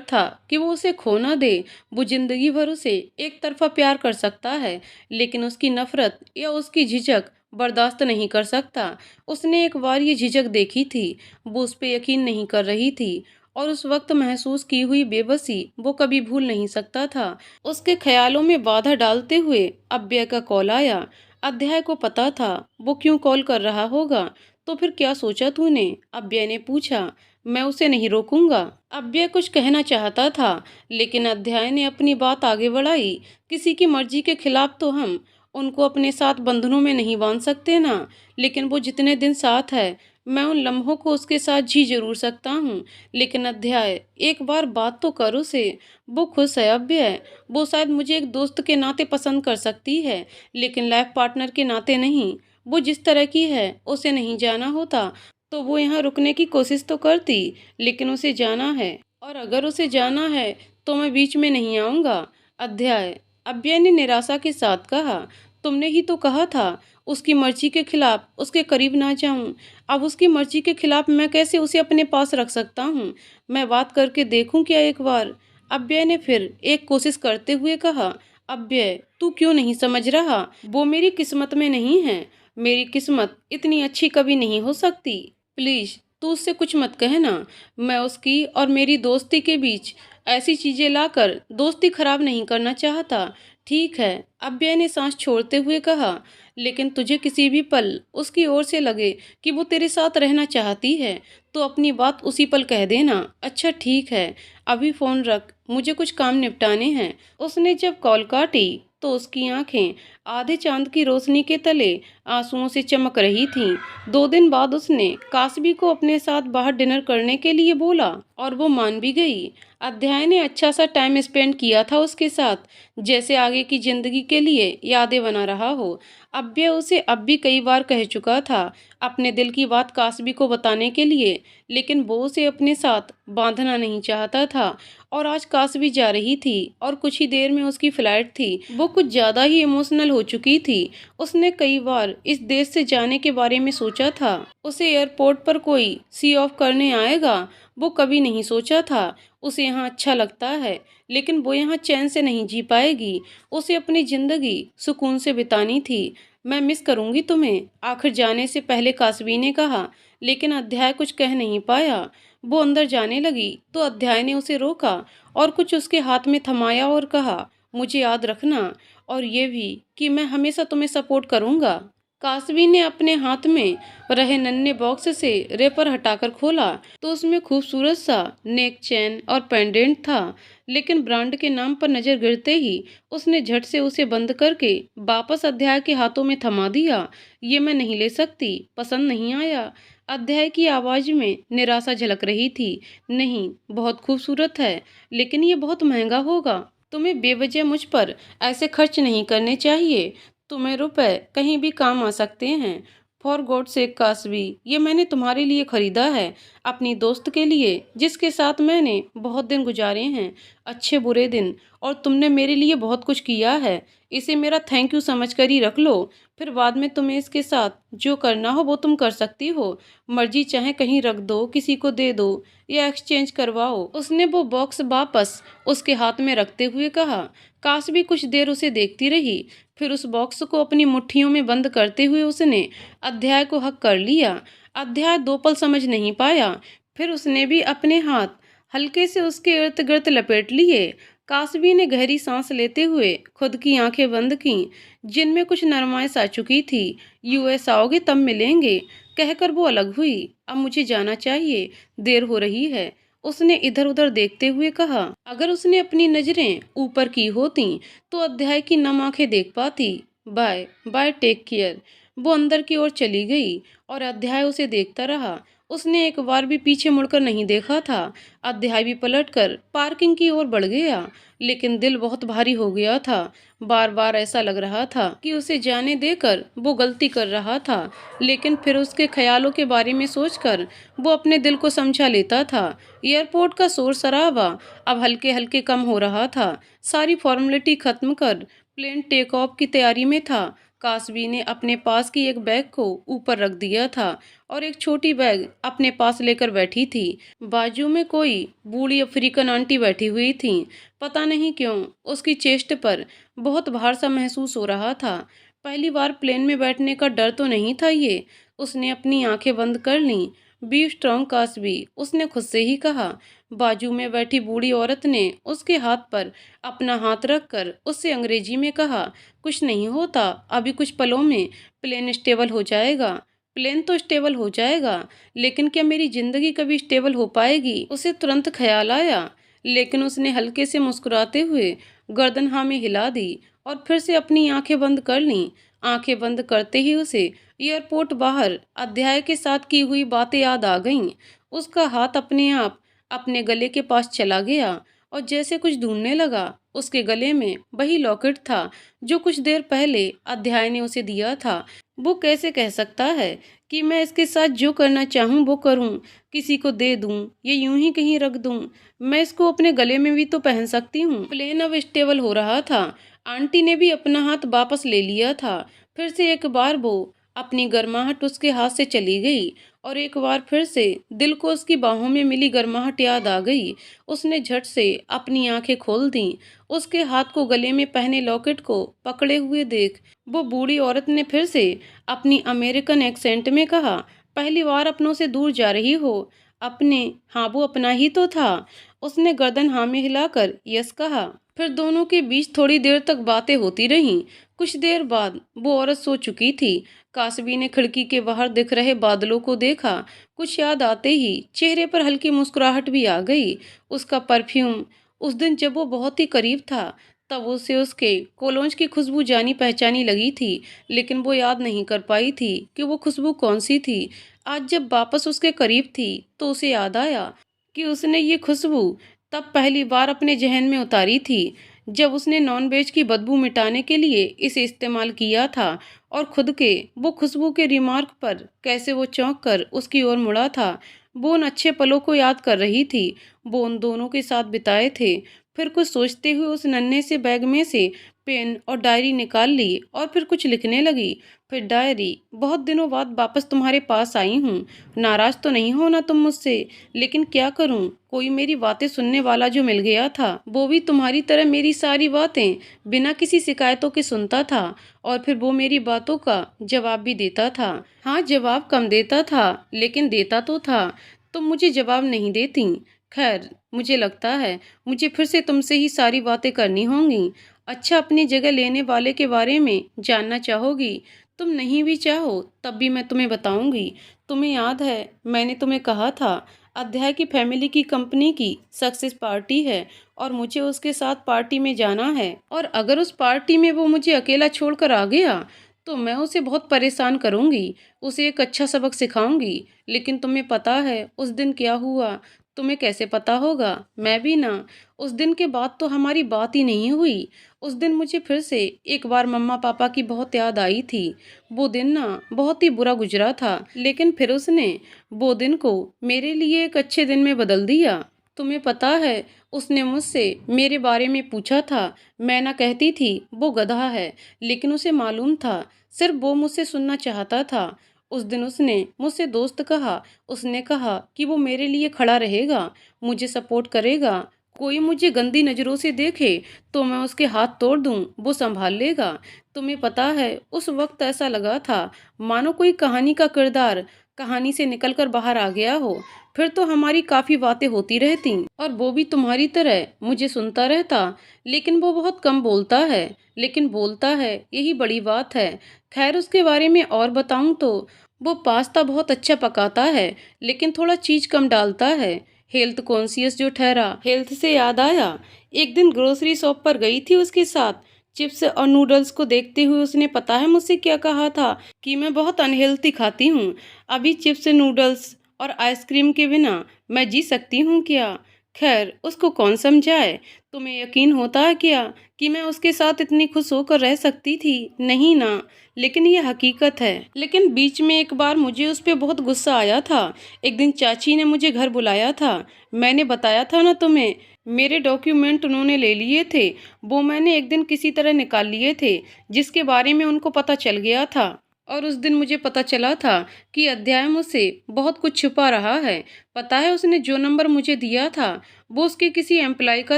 था कि वो उसे खो ना दे। वो जिंदगी भर उसे एक तरफा प्यार कर सकता है, लेकिन उसकी नफरत या उसकी झिझक बर्दाश्त नहीं कर सकता। उसने एक बार ये झिझक देखी थी। वो उस पर यकीन नहीं कर रही थी, और उस वक्त महसूस की हुई बेबसी वो कभी भूल नहीं सकता था। उसके ख्यालों में बाधा डालते हुए अव्यय का कॉल आया। अध्याय को पता था वो क्यों कॉल कर रहा होगा। तो फिर क्या सोचा तूने? अव्यय ने पूछा। मैं उसे नहीं रोकूंगा। अव्यय कुछ कहना चाहता था, लेकिन अध्याय ने अपनी बात आगे बढ़ाई। किसी की मर्जी के खिलाफ तो हम उनको अपने साथ बंधनों में नहीं बांध सकते ना। लेकिन वो जितने दिन साथ है, मैं उन लम्हों को उसके साथ जी जरूर सकता हूँ। लेकिन अध्याय, एक बार बात तो कर उसे। वो खुश है अव्यय। वो शायद मुझे एक दोस्त के नाते पसंद कर सकती है, लेकिन लाइफ पार्टनर के नाते नहीं। वो जिस तरह की है, उसे नहीं जाना होता तो वो यहाँ रुकने की कोशिश तो करती, लेकिन उसे जाना है, और अगर उसे जाना है तो मैं बीच में नहीं आऊँगा। अध्याय, अव्यय ने निराशा के साथ कहा। तुमने ही तो कहा था उसकी मर्जी के खिलाफ उसके करीब ना जाऊं। अब उसकी मर्जी के खिलाफ मैं कैसे उसे अपने पास रख सकता हूँ? मैं बात करके देखूं क्या एक बार? अव्यय ने फिर एक कोशिश करते हुए कहा। अव्यय, तू क्यों नहीं समझ रहा? वो मेरी किस्मत में नहीं है। मेरी किस्मत इतनी अच्छी कभी नहीं हो सकती। प्लीज तू उससे कुछ मत कहना। मैं उसकी और मेरी दोस्ती के बीच ऐसी चीजें लाकर दोस्ती खराब नहीं करना चाहता। ठीक है, अव्यय ने सांस छोड़ते हुए कहा। लेकिन तुझे किसी भी पल उसकी ओर से लगे कि वो तेरे साथ रहना चाहती है, तो अपनी बात उसी पल कह देना। अच्छा ठीक है, अभी फोन रख, मुझे कुछ काम निपटाने हैं। उसने जब कॉल काटी तो उसकी आंखें आधे चांद की रोशनी के तले आंसुओं से चमक रही थीं। 2 दिन बाद उसने कासबी को अपने साथ बाहर डिनर करने के लिए बोला और वो मान भी गई। अध्याय ने अच्छा सा टाइम स्पेंड किया था उसके साथ, जैसे आगे की जिंदगी के लिए यादें बना रहा हो। अव्यय उसे अब भी कई बार कह चुका था अपने दिल की बात कासबी को बताने के लिए, लेकिन वो उसे अपने साथ बांधना नहीं चाहता था। और आज कासबी जा रही थी और कुछ ही देर में उसकी फ्लाइट थी। वो कुछ ज्यादा ही इमोशनल हो चुकी थी। उसने कई बार इस देश से जाने के बारे में सोचा था। उसे एयरपोर्ट पर कोई सी ऑफ करने आएगा, वो कभी नहीं सोचा था। उसे यहाँ अच्छा लगता है, लेकिन वो यहाँ चैन से नहीं जी पाएगी। उसे अपनी जिंदगी सुकून से बितानी थी। मैं मिस करूंगी तुम्हें, आखिर जाने से पहले कासबी ने कहा। लेकिन अध्याय कुछ कह नहीं पाया। वो अंदर जाने लगी तो अध्याय ने उसे रोका और कुछ उसके हाथ में थमाया और कहा, मुझे याद रखना, और ये भी कि मैं हमेशा तुम्हें सपोर्ट करूंगा। कासवी ने अपने हाथ में रहे नन्हे बॉक्स से रेपर हटाकर खोला तो उसमें खूबसूरत सा नेक चेन और पेंडेंट था। लेकिन ब्रांड के नाम पर नजर गिरते ही उसने झट से उसे बंद करके वापस अध्याय के हाथों में थमा दिया। ये मैं नहीं ले सकती, पसंद नहीं आया। अध्याय की आवाज में निराशा झलक रही थी। नहीं, बहुत खूबसूरत है, लेकिन ये बहुत महंगा होगा। तुम्हें बेवजह मुझ पर ऐसे खर्च नहीं करने चाहिए। तुम्हें रुपए कहीं भी काम आ सकते हैं। फॉर गॉड सेक कासवी, ये मैंने तुम्हारे लिए खरीदा है, अपनी दोस्त के लिए जिसके साथ मैंने बहुत दिन गुजारे हैं, अच्छे बुरे दिन, और तुमने मेरे लिए बहुत कुछ किया है। इसे मेरा थैंक यू समझ कर ही रख लो। फिर बाद में तुम्हें इसके साथ जो करना हो वो तुम कर सकती हो। मर्जी चाहे कहीं रख दो, किसी को दे दो या एक्सचेंज करवाओ। उसने वो बॉक्स वापस उसके हाथ में रखते हुए कहा। कासवी कुछ देर उसे देखती रही, फिर उस बॉक्स को अपनी मुट्ठियों में बंद करते हुए उसने अध्याय को हक कर लिया। अध्याय 2 पल समझ नहीं पाया, फिर उसने भी अपने हाथ हल्के से उसके इर्द गिर्द लपेट लिए। कासवी ने गहरी सांस लेते हुए खुद की आंखें बंद की, जिनमें कुछ नरमाइश आ चुकी थी। यूएस आओगे तब मिलेंगे, कहकर वो अलग हुई। अब मुझे जाना चाहिए, देर हो रही है। उसने इधर उधर देखते हुए कहा। अगर उसने अपनी नजरें ऊपर की होती तो अध्याय की नम आंखें देख पाती। Bye bye, take care. वो अंदर की ओर चली गई और अध्याय उसे देखता रहा। उसने एक बार भी पीछे मुड़कर नहीं देखा था। अध्याय भी पलटकर पार्किंग की ओर बढ़ गया, लेकिन दिल बहुत भारी हो गया था। बार बार ऐसा लग रहा था कि उसे जाने देकर वो गलती कर रहा था, लेकिन फिर उसके ख्यालों के बारे में सोचकर वो अपने दिल को समझा लेता था। एयरपोर्ट का शोर शराबा अब हल्के हल्के कम हो रहा था। सारी फॉर्मेलिटी खत्म कर प्लेन टेक ऑफ की तैयारी में था। कासवी ने अपने पास की एक बैग को ऊपर रख दिया था और एक छोटी बैग अपने पास लेकर बैठी थी। बाजू में कोई बूढ़ी अफ्रीकन आंटी बैठी हुई थी। पता नहीं क्यों उसकी चेस्ट पर बहुत भार सा महसूस हो रहा था। पहली बार प्लेन में बैठने का डर तो नहीं था ये। उसने अपनी आंखें बंद कर लीं। बी स्ट्रॉन्ग कासवी, उसने खुद से ही कहा। बाजू में बैठी बूढ़ी औरत ने उसके हाथ पर अपना हाथ रखकर उससे अंग्रेजी में कहा, कुछ नहीं होता, अभी कुछ पलों में प्लेन स्टेबल हो जाएगा। प्लेन तो स्टेबल हो जाएगा, लेकिन क्या मेरी जिंदगी कभी स्टेबल हो पाएगी? उसे तुरंत ख्याल आया, लेकिन उसने हल्के से मुस्कुराते हुए गर्दन हाँ में हिला दी और फिर से अपनी आंखें बंद कर लीं। आंखें बंद करते ही उसे एयरपोर्ट बाहर अध्याय के साथ की हुई बातें याद आ गईं। उसका हाथ अपने आप अपने गले के पास चला गया और जैसे कुछ ढूंढने लगा। उसके गले में वही लॉकेट था जो कुछ देर पहले अध्याय ने उसे दिया था। वो कैसे कह सकता है कि मैं इसके साथ जो करना चाहूँ वो करूँ, किसी को दे दूँ या यूं ही कहीं रख दूँ? मैं इसको अपने गले में भी तो पहन सकती हूँ। प्लेन अब स्टेबल हो रहा था। आंटी ने भी अपना हाथ वापस ले लिया था। फिर से एक बार वो अपनी गर्माहट उसके हाथ से चली गई और एक बार फिर से दिल को उसकी बाहों में मिली गर्माहट याद आ गई। उसने झट से अपनी आंखें खोल दी। उसके हाथ को गले में पहने लॉकेट को पकड़े हुए देख वो बूढ़ी औरत ने फिर से अपनी अमेरिकन एक्सेंट में कहा, पहली बार अपनों से दूर जा रही हो? अपने? हाँ, वो अपना ही तो था। उसने गर्दन हाँ में हिलाकर यस कहा। फिर दोनों के बीच थोड़ी देर तक बातें होती रहीं। कुछ देर बाद वो औरत सो चुकी थी। कासवी ने खिड़की के बाहर दिख रहे बादलों को देखा। कुछ याद आते ही चेहरे पर हल्की मुस्कुराहट भी आ गई। उसका परफ्यूम, उस दिन जब वो बहुत ही करीब था तब उसे उसके कोलोंज की खुशबू जानी पहचानी लगी थी, लेकिन वो याद नहीं कर पाई थी कि वो खुशबू कौन सी थी। आज जब वापस उसके करीब थी तो उसे याद आया कि उसने ये खुशबू तब पहली बार अपने जहन में उतारी थी जब उसने नॉनवेज की बदबू मिटाने के लिए इसे इस्तेमाल किया था। और खुद के वो खुशबू के रिमार्क पर कैसे वो चौंक कर उसकी ओर मुड़ा था। वो उन अच्छे पलों को याद कर रही थी, वो उन दोनों के साथ बिताए थे। फिर कुछ सोचते हुए उस नन्हे से बैग में से पेन और डायरी निकाल ली और फिर कुछ लिखने लगी। फिर डायरी, बहुत दिनों बाद वापस तुम्हारे पास आई हूँ। नाराज तो नहीं होना तुम मुझसे, लेकिन क्या करूँ, कोई मेरी बातें सुनने वाला जो मिल गया था, वो भी तुम्हारी तरह मेरी सारी बातें बिना किसी शिकायतों के सुनता था। और फिर वो मेरी बातों का जवाब भी देता था। हाँ, जवाब कम देता था, लेकिन देता तो था। तुम मुझे जवाब नहीं देती। खैर, मुझे लगता है मुझे फिर से तुमसे ही सारी बातें करनी होंगी। अच्छा, अपनी जगह लेने वाले के बारे में जानना चाहोगी? तुम नहीं भी चाहो तब भी मैं तुम्हें बताऊंगी। तुम्हें याद है मैंने तुम्हें कहा था अध्याय की फैमिली की कंपनी की सक्सेस पार्टी है और मुझे उसके साथ पार्टी में जाना है। और अगर उस पार्टी में वो मुझे अकेला छोड़कर आ गया तो मैं उसे बहुत परेशान करूंगी, उसे एक अच्छा सबक सिखाऊंगी। लेकिन तुम्हें पता है उस दिन क्या हुआ? तुम्हें कैसे पता होगा? मैं भी ना। उस दिन के बाद तो हमारी बात ही नहीं हुई। उस दिन मुझे फिर से एक बार मम्मा पापा की बहुत याद आई थी। वो दिन ना बहुत ही बुरा गुजरा था, लेकिन फिर उसने वो दिन को मेरे लिए एक अच्छे दिन में बदल दिया। तुम्हें पता है उसने मुझसे मेरे बारे में पूछा था। मैं ना कहती थी वो गधा है, लेकिन उसे मालूम था सिर्फ वो मुझसे सुनना चाहता था। उस दिन उसने मुझसे दोस्त कहा। उसने कहा कि वो मेरे लिए खड़ा रहेगा, मुझे सपोर्ट करेगा। कोई मुझे गंदी नज़रों से देखे तो मैं उसके हाथ तोड़ दूं, वो संभाल लेगा। तुम्हें पता है उस वक्त ऐसा लगा था मानो कोई कहानी का किरदार कहानी से निकलकर बाहर आ गया हो। फिर तो हमारी काफ़ी बातें होती रहती और वो भी तुम्हारी तरह मुझे सुनता रहता। लेकिन वो बहुत कम बोलता है, लेकिन बोलता है, यही बड़ी बात है। खैर, उसके बारे में और बताऊं तो वो पास्ता बहुत अच्छा पकाता है, लेकिन थोड़ा चीज कम डालता है। हेल्थ कॉन्शियस जो ठहरा। हेल्थ से याद आया, एक दिन ग्रोसरी शॉप पर गई थी उसके साथ। चिप्स और नूडल्स को देखते हुए उसने पता है मुझसे क्या कहा था? कि मैं बहुत अनहेल्थी खाती हूँ। अभी चिप्स नूडल्स और आइसक्रीम के बिना मैं जी सकती हूँ क्या? खैर, उसको कौन समझाए। तुम्हें यकीन होता है क्या कि मैं उसके साथ इतनी खुश होकर रह सकती थी? नहीं ना। लेकिन ये हकीकत है। लेकिन बीच में एक बार मुझे उस पर बहुत गुस्सा आया था। एक दिन चाची ने मुझे घर बुलाया था। मैंने बताया था ना तुम्हें, मेरे डॉक्यूमेंट उन्होंने ले लिए थे। वो मैंने एक दिन किसी तरह निकाल लिए थे, जिसके बारे में उनको पता चल गया था। और उस दिन मुझे पता चला था कि अध्याय मुझसे बहुत कुछ छुपा रहा है। पता है उसने जो नंबर मुझे दिया था वो उसके किसी एम्प्लॉय का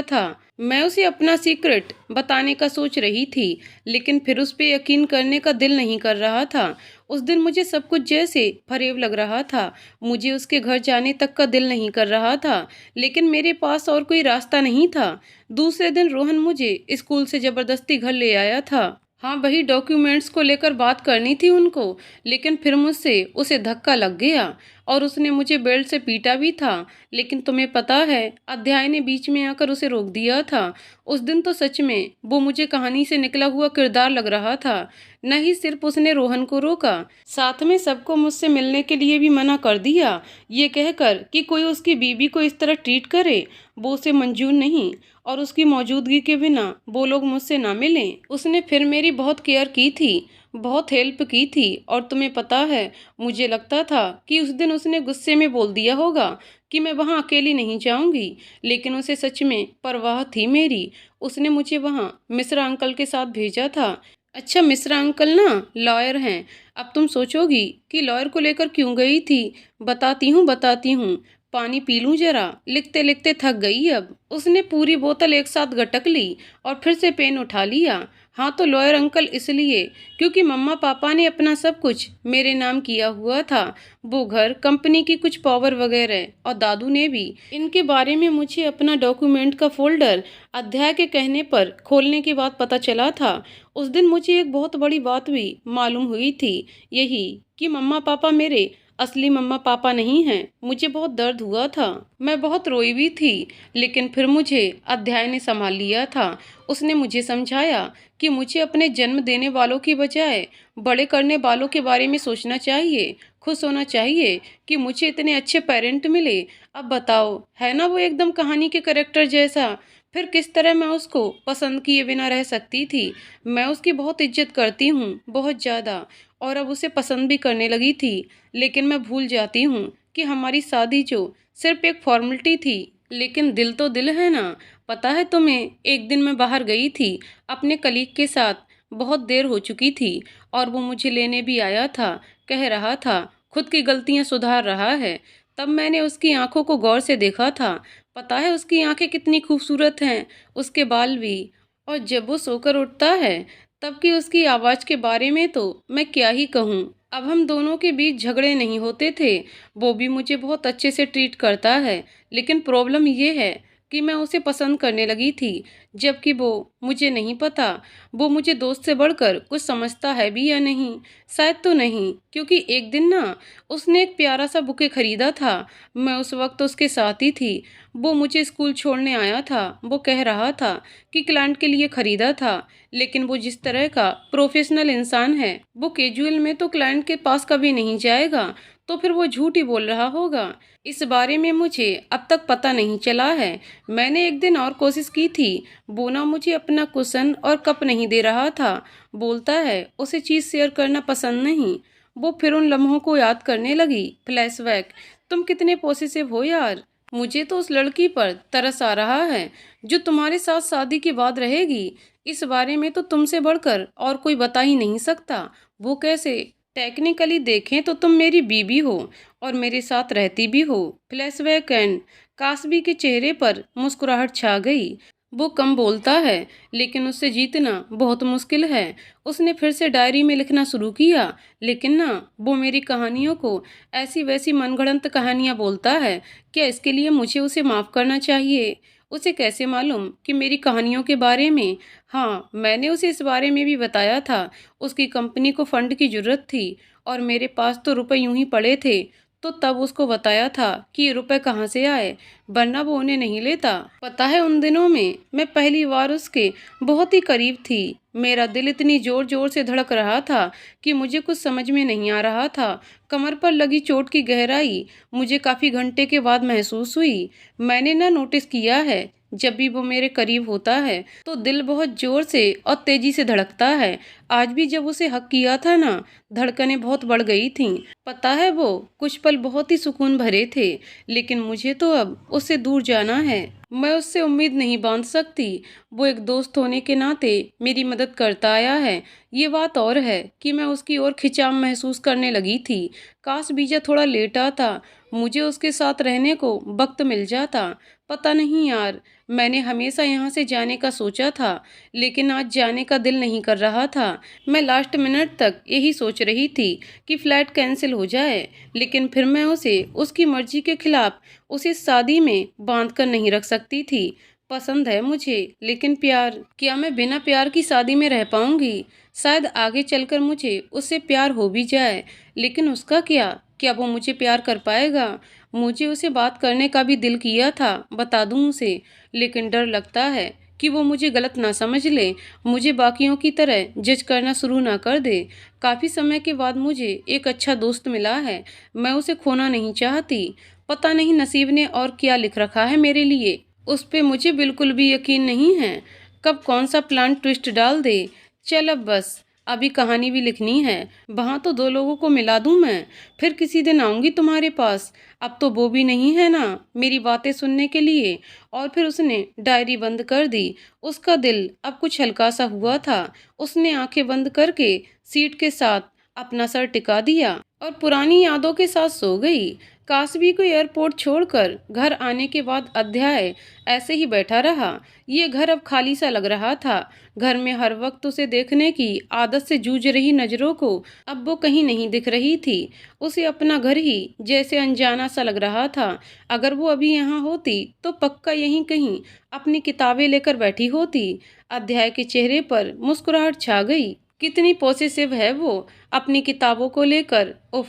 था। मैं उसे अपना सीक्रेट बताने का सोच रही थी, लेकिन फिर उस पर यकीन करने का दिल नहीं कर रहा था। उस दिन मुझे सब कुछ जैसे फरेब लग रहा था। मुझे उसके घर जाने तक का दिल नहीं कर रहा था, लेकिन मेरे पास और कोई रास्ता नहीं था। दूसरे दिन रोहन मुझे स्कूल से जबरदस्ती घर ले आया था। हाँ, वही डॉक्यूमेंट्स को लेकर बात करनी थी उनको, लेकिन फिर मुझसे उसे धक्का लग गया और उसने मुझे बेल्ट से पीटा भी था। लेकिन तुम्हें पता है अध्याय ने बीच में आकर उसे रोक दिया था। उस दिन तो सच में वो मुझे कहानी से निकला हुआ किरदार लग रहा था। नहीं सिर्फ उसने रोहन को रोका, साथ में सबको मुझसे मिलने के लिए भी मना कर दिया, ये कहकर कि कोई उसकी बीवी को इस तरह ट्रीट करे वो उसे मंजूर नहीं और उसकी मौजूदगी के बिना वो लोग मुझसे ना मिलें। उसने फिर मेरी बहुत केयर की थी, बहुत हेल्प की थी। और तुम्हें पता है मुझे लगता था कि उस दिन उसने गुस्से में बोल दिया होगा कि मैं वहाँ अकेली नहीं जाऊंगी, लेकिन उसे सच में परवाह थी मेरी। उसने मुझे वहाँ मिश्रा अंकल के साथ भेजा था। अच्छा, मिश्रा अंकल ना लॉयर हैं। अब तुम सोचोगी कि लॉयर को लेकर क्यों गई थी। बताती हूँ। पानी पी लूं जरा, लिखते लिखते थक गई अब। उसने पूरी बोतल एक साथ गटक ली और फिर से पेन उठा लिया। हाँ, तो लॉयर अंकल इसलिए क्योंकि मम्मा पापा ने अपना सब कुछ मेरे नाम किया हुआ था। वो घर, कंपनी की कुछ पावर वगैरह, और दादू ने भी। इनके बारे में मुझे अपना डॉक्यूमेंट का फोल्डर अध्याय के कहने पर खोलने के बाद पता चला था। उस दिन मुझे एक बहुत बड़ी बात भी मालूम हुई थी, यही कि मम्मा पापा मेरे असली मम्मा पापा नहीं हैं। मुझे बहुत दर्द हुआ था, मैं बहुत रोई भी थी, लेकिन फिर मुझे अध्याय ने संभाल लिया था। उसने मुझे समझाया कि मुझे अपने जन्म देने वालों की बजाय बड़े करने वालों के बारे में सोचना चाहिए, खुश होना चाहिए कि मुझे इतने अच्छे पेरेंट मिले। अब बताओ, है ना वो एकदम कहानी के कैरेक्टर जैसा? फिर किस तरह मैं उसको पसंद किए बिना रह सकती थी? मैं उसकी बहुत इज्जत करती हूँ, बहुत ज़्यादा, और अब उसे पसंद भी करने लगी थी। लेकिन मैं भूल जाती हूँ कि हमारी शादी जो सिर्फ एक फॉर्मेलिटी थी, लेकिन दिल तो दिल है ना। पता है तुम्हें, एक दिन मैं बाहर गई थी अपने कलीग के साथ, बहुत देर हो चुकी थी और वो मुझे लेने भी आया था। कह रहा था खुद की गलतियां सुधार रहा है। तब मैंने उसकी आंखों को गौर से देखा था। पता है उसकी आंखें कितनी खूबसूरत हैं, उसके बाल भी। और जब वो सोकर उठता है तब की उसकी आवाज़ के बारे में तो मैं क्या ही कहूँ। अब हम दोनों के बीच झगड़े नहीं होते थे, वो भी मुझे बहुत अच्छे से ट्रीट करता है। लेकिन प्रॉब्लम ये है कि मैं उसे पसंद करने लगी थी, जबकि वो मुझे नहीं पता वो मुझे दोस्त से बढ़कर कुछ समझता है भी या नहीं। शायद तो नहीं, क्योंकि एक दिन ना उसने एक प्यारा सा बुके खरीदा था। मैं उस वक्त उसके साथ ही थी। वो मुझे स्कूल छोड़ने आया था। वो कह रहा था कि क्लाइंट के लिए खरीदा था, लेकिन वो जिस तरह का प्रोफेशनल इंसान है, वो कैजुअल में तो क्लाइंट के पास कभी नहीं जाएगा। तो फिर वो झूठ ही बोल रहा होगा। इस बारे में मुझे अब तक पता नहीं चला है। मैंने एक दिन और कोशिश की थी। वो ना मुझे अपना कुशन और कप नहीं दे रहा था। बोलता है उसे चीज़ शेयर करना पसंद नहीं। वो फिर उन लम्हों को याद करने लगी। फ्लैशबैक। तुम कितने पॉसेसिव हो यार। मुझे तो उस लड़की पर तरस आ रहा है जो तुम्हारे साथ शादी के बाद रहेगी। इस बारे में तो तुमसे बढ़कर और कोई बता ही नहीं सकता। वो कैसे? टेक्निकली देखें तो तुम मेरी बीवी हो और मेरे साथ रहती भी हो। फ्लैशबैक एंड कासबी के चेहरे पर मुस्कुराहट छा गई। वो कम बोलता है, लेकिन उससे जीतना बहुत मुश्किल है। उसने फिर से डायरी में लिखना शुरू किया, लेकिन ना वो मेरी कहानियों को ऐसी वैसी मनगढ़ंत कहानियां बोलता है। क्या इसके लिए मुझे उसे माफ़ करना चाहिए? उसे कैसे मालूम कि मेरी कहानियों के बारे में? हाँ, मैंने उसे इस बारे में भी बताया था। उसकी कंपनी को फंड की ज़रूरत थी और मेरे पास तो रुपए यूं ही पड़े थे। तो तब उसको बताया था कि ये रुपए कहाँ से आए, वरना वो उन्हें नहीं लेता। पता है उन दिनों में मैं पहली बार उसके बहुत ही करीब थी। मेरा दिल इतनी जोर जोर से धड़क रहा था कि मुझे कुछ समझ में नहीं आ रहा था। कमर पर लगी चोट की गहराई मुझे काफ़ी घंटे के बाद महसूस हुई। मैंने ना नोटिस किया है, जब भी वो मेरे करीब होता है तो दिल बहुत जोर से और तेजी से धड़कता है। आज भी जब उसे हक किया था ना, धड़कनें बहुत बढ़ गई थीं। पता है वो कुछ पल बहुत ही सुकून भरे थे, लेकिन मुझे तो अब उससे दूर जाना है। मैं उससे उम्मीद नहीं बांध सकती। वो एक दोस्त होने के नाते मेरी मदद करता आया है। ये बात और है कि मैं उसकी ओर खिंचाव महसूस करने लगी थी। काश बीजा थोड़ा लेट आता, मुझे उसके साथ रहने को वक्त मिल जाता। पता नहीं यार, मैंने हमेशा यहाँ से जाने का सोचा था, लेकिन आज जाने का दिल नहीं कर रहा था। मैं लास्ट मिनट तक यही सोच रही थी कि फ्लाइट कैंसिल हो जाए, लेकिन फिर मैं उसे उसकी मर्जी के खिलाफ उसे शादी में बांध कर नहीं रख सकती थी। पसंद है मुझे, लेकिन प्यार, क्या मैं बिना प्यार की शादी में रह पाऊंगी? शायद आगे चलकर मुझे उससे प्यार हो भी जाए, लेकिन उसका क्या? क्या वो मुझे प्यार कर पाएगा? मुझे उसे बात करने का भी दिल किया था, बता दूं उसे, लेकिन डर लगता है कि वो मुझे गलत ना समझ ले, मुझे बाकियों की तरह जज करना शुरू ना कर दे। काफ़ी समय के बाद मुझे एक अच्छा दोस्त मिला है। मैं उसे खोना नहीं चाहती। पता नहीं नसीब ने और क्या लिख रखा है मेरे लिए। उस पे मुझे बिल्कुल भी यकीन नहीं है, कब कौन सा प्लान ट्विस्ट डाल दे। चल अब बस, अभी कहानी भी लिखनी है। वहाँ तो दो लोगों को मिला दूँ मैं, फिर किसी दिन आऊँगी तुम्हारे पास। अब तो वो भी नहीं है ना मेरी बातें सुनने के लिए। और फिर उसने डायरी बंद कर दी। उसका दिल अब कुछ हल्का सा हुआ था। उसने आंखें बंद करके सीट के साथ अपना सर टिका दिया और पुरानी यादों के साथ सो गई। कासबी को एयरपोर्ट छोड़कर घर आने के बाद अध्याय ऐसे ही बैठा रहा। ये घर अब खाली सा लग रहा था। घर में हर वक्त उसे देखने की आदत से जूझ रही नजरों को अब वो कहीं नहीं दिख रही थी। उसे अपना घर ही जैसे अनजाना सा लग रहा था। अगर वो अभी यहाँ होती तो पक्का यहीं कहीं अपनी किताबें लेकर बैठी होती। अध्याय के चेहरे पर मुस्कुराहट छा गई। कितनी पॉसेसिव है वो अपनी किताबों को लेकर। उफ,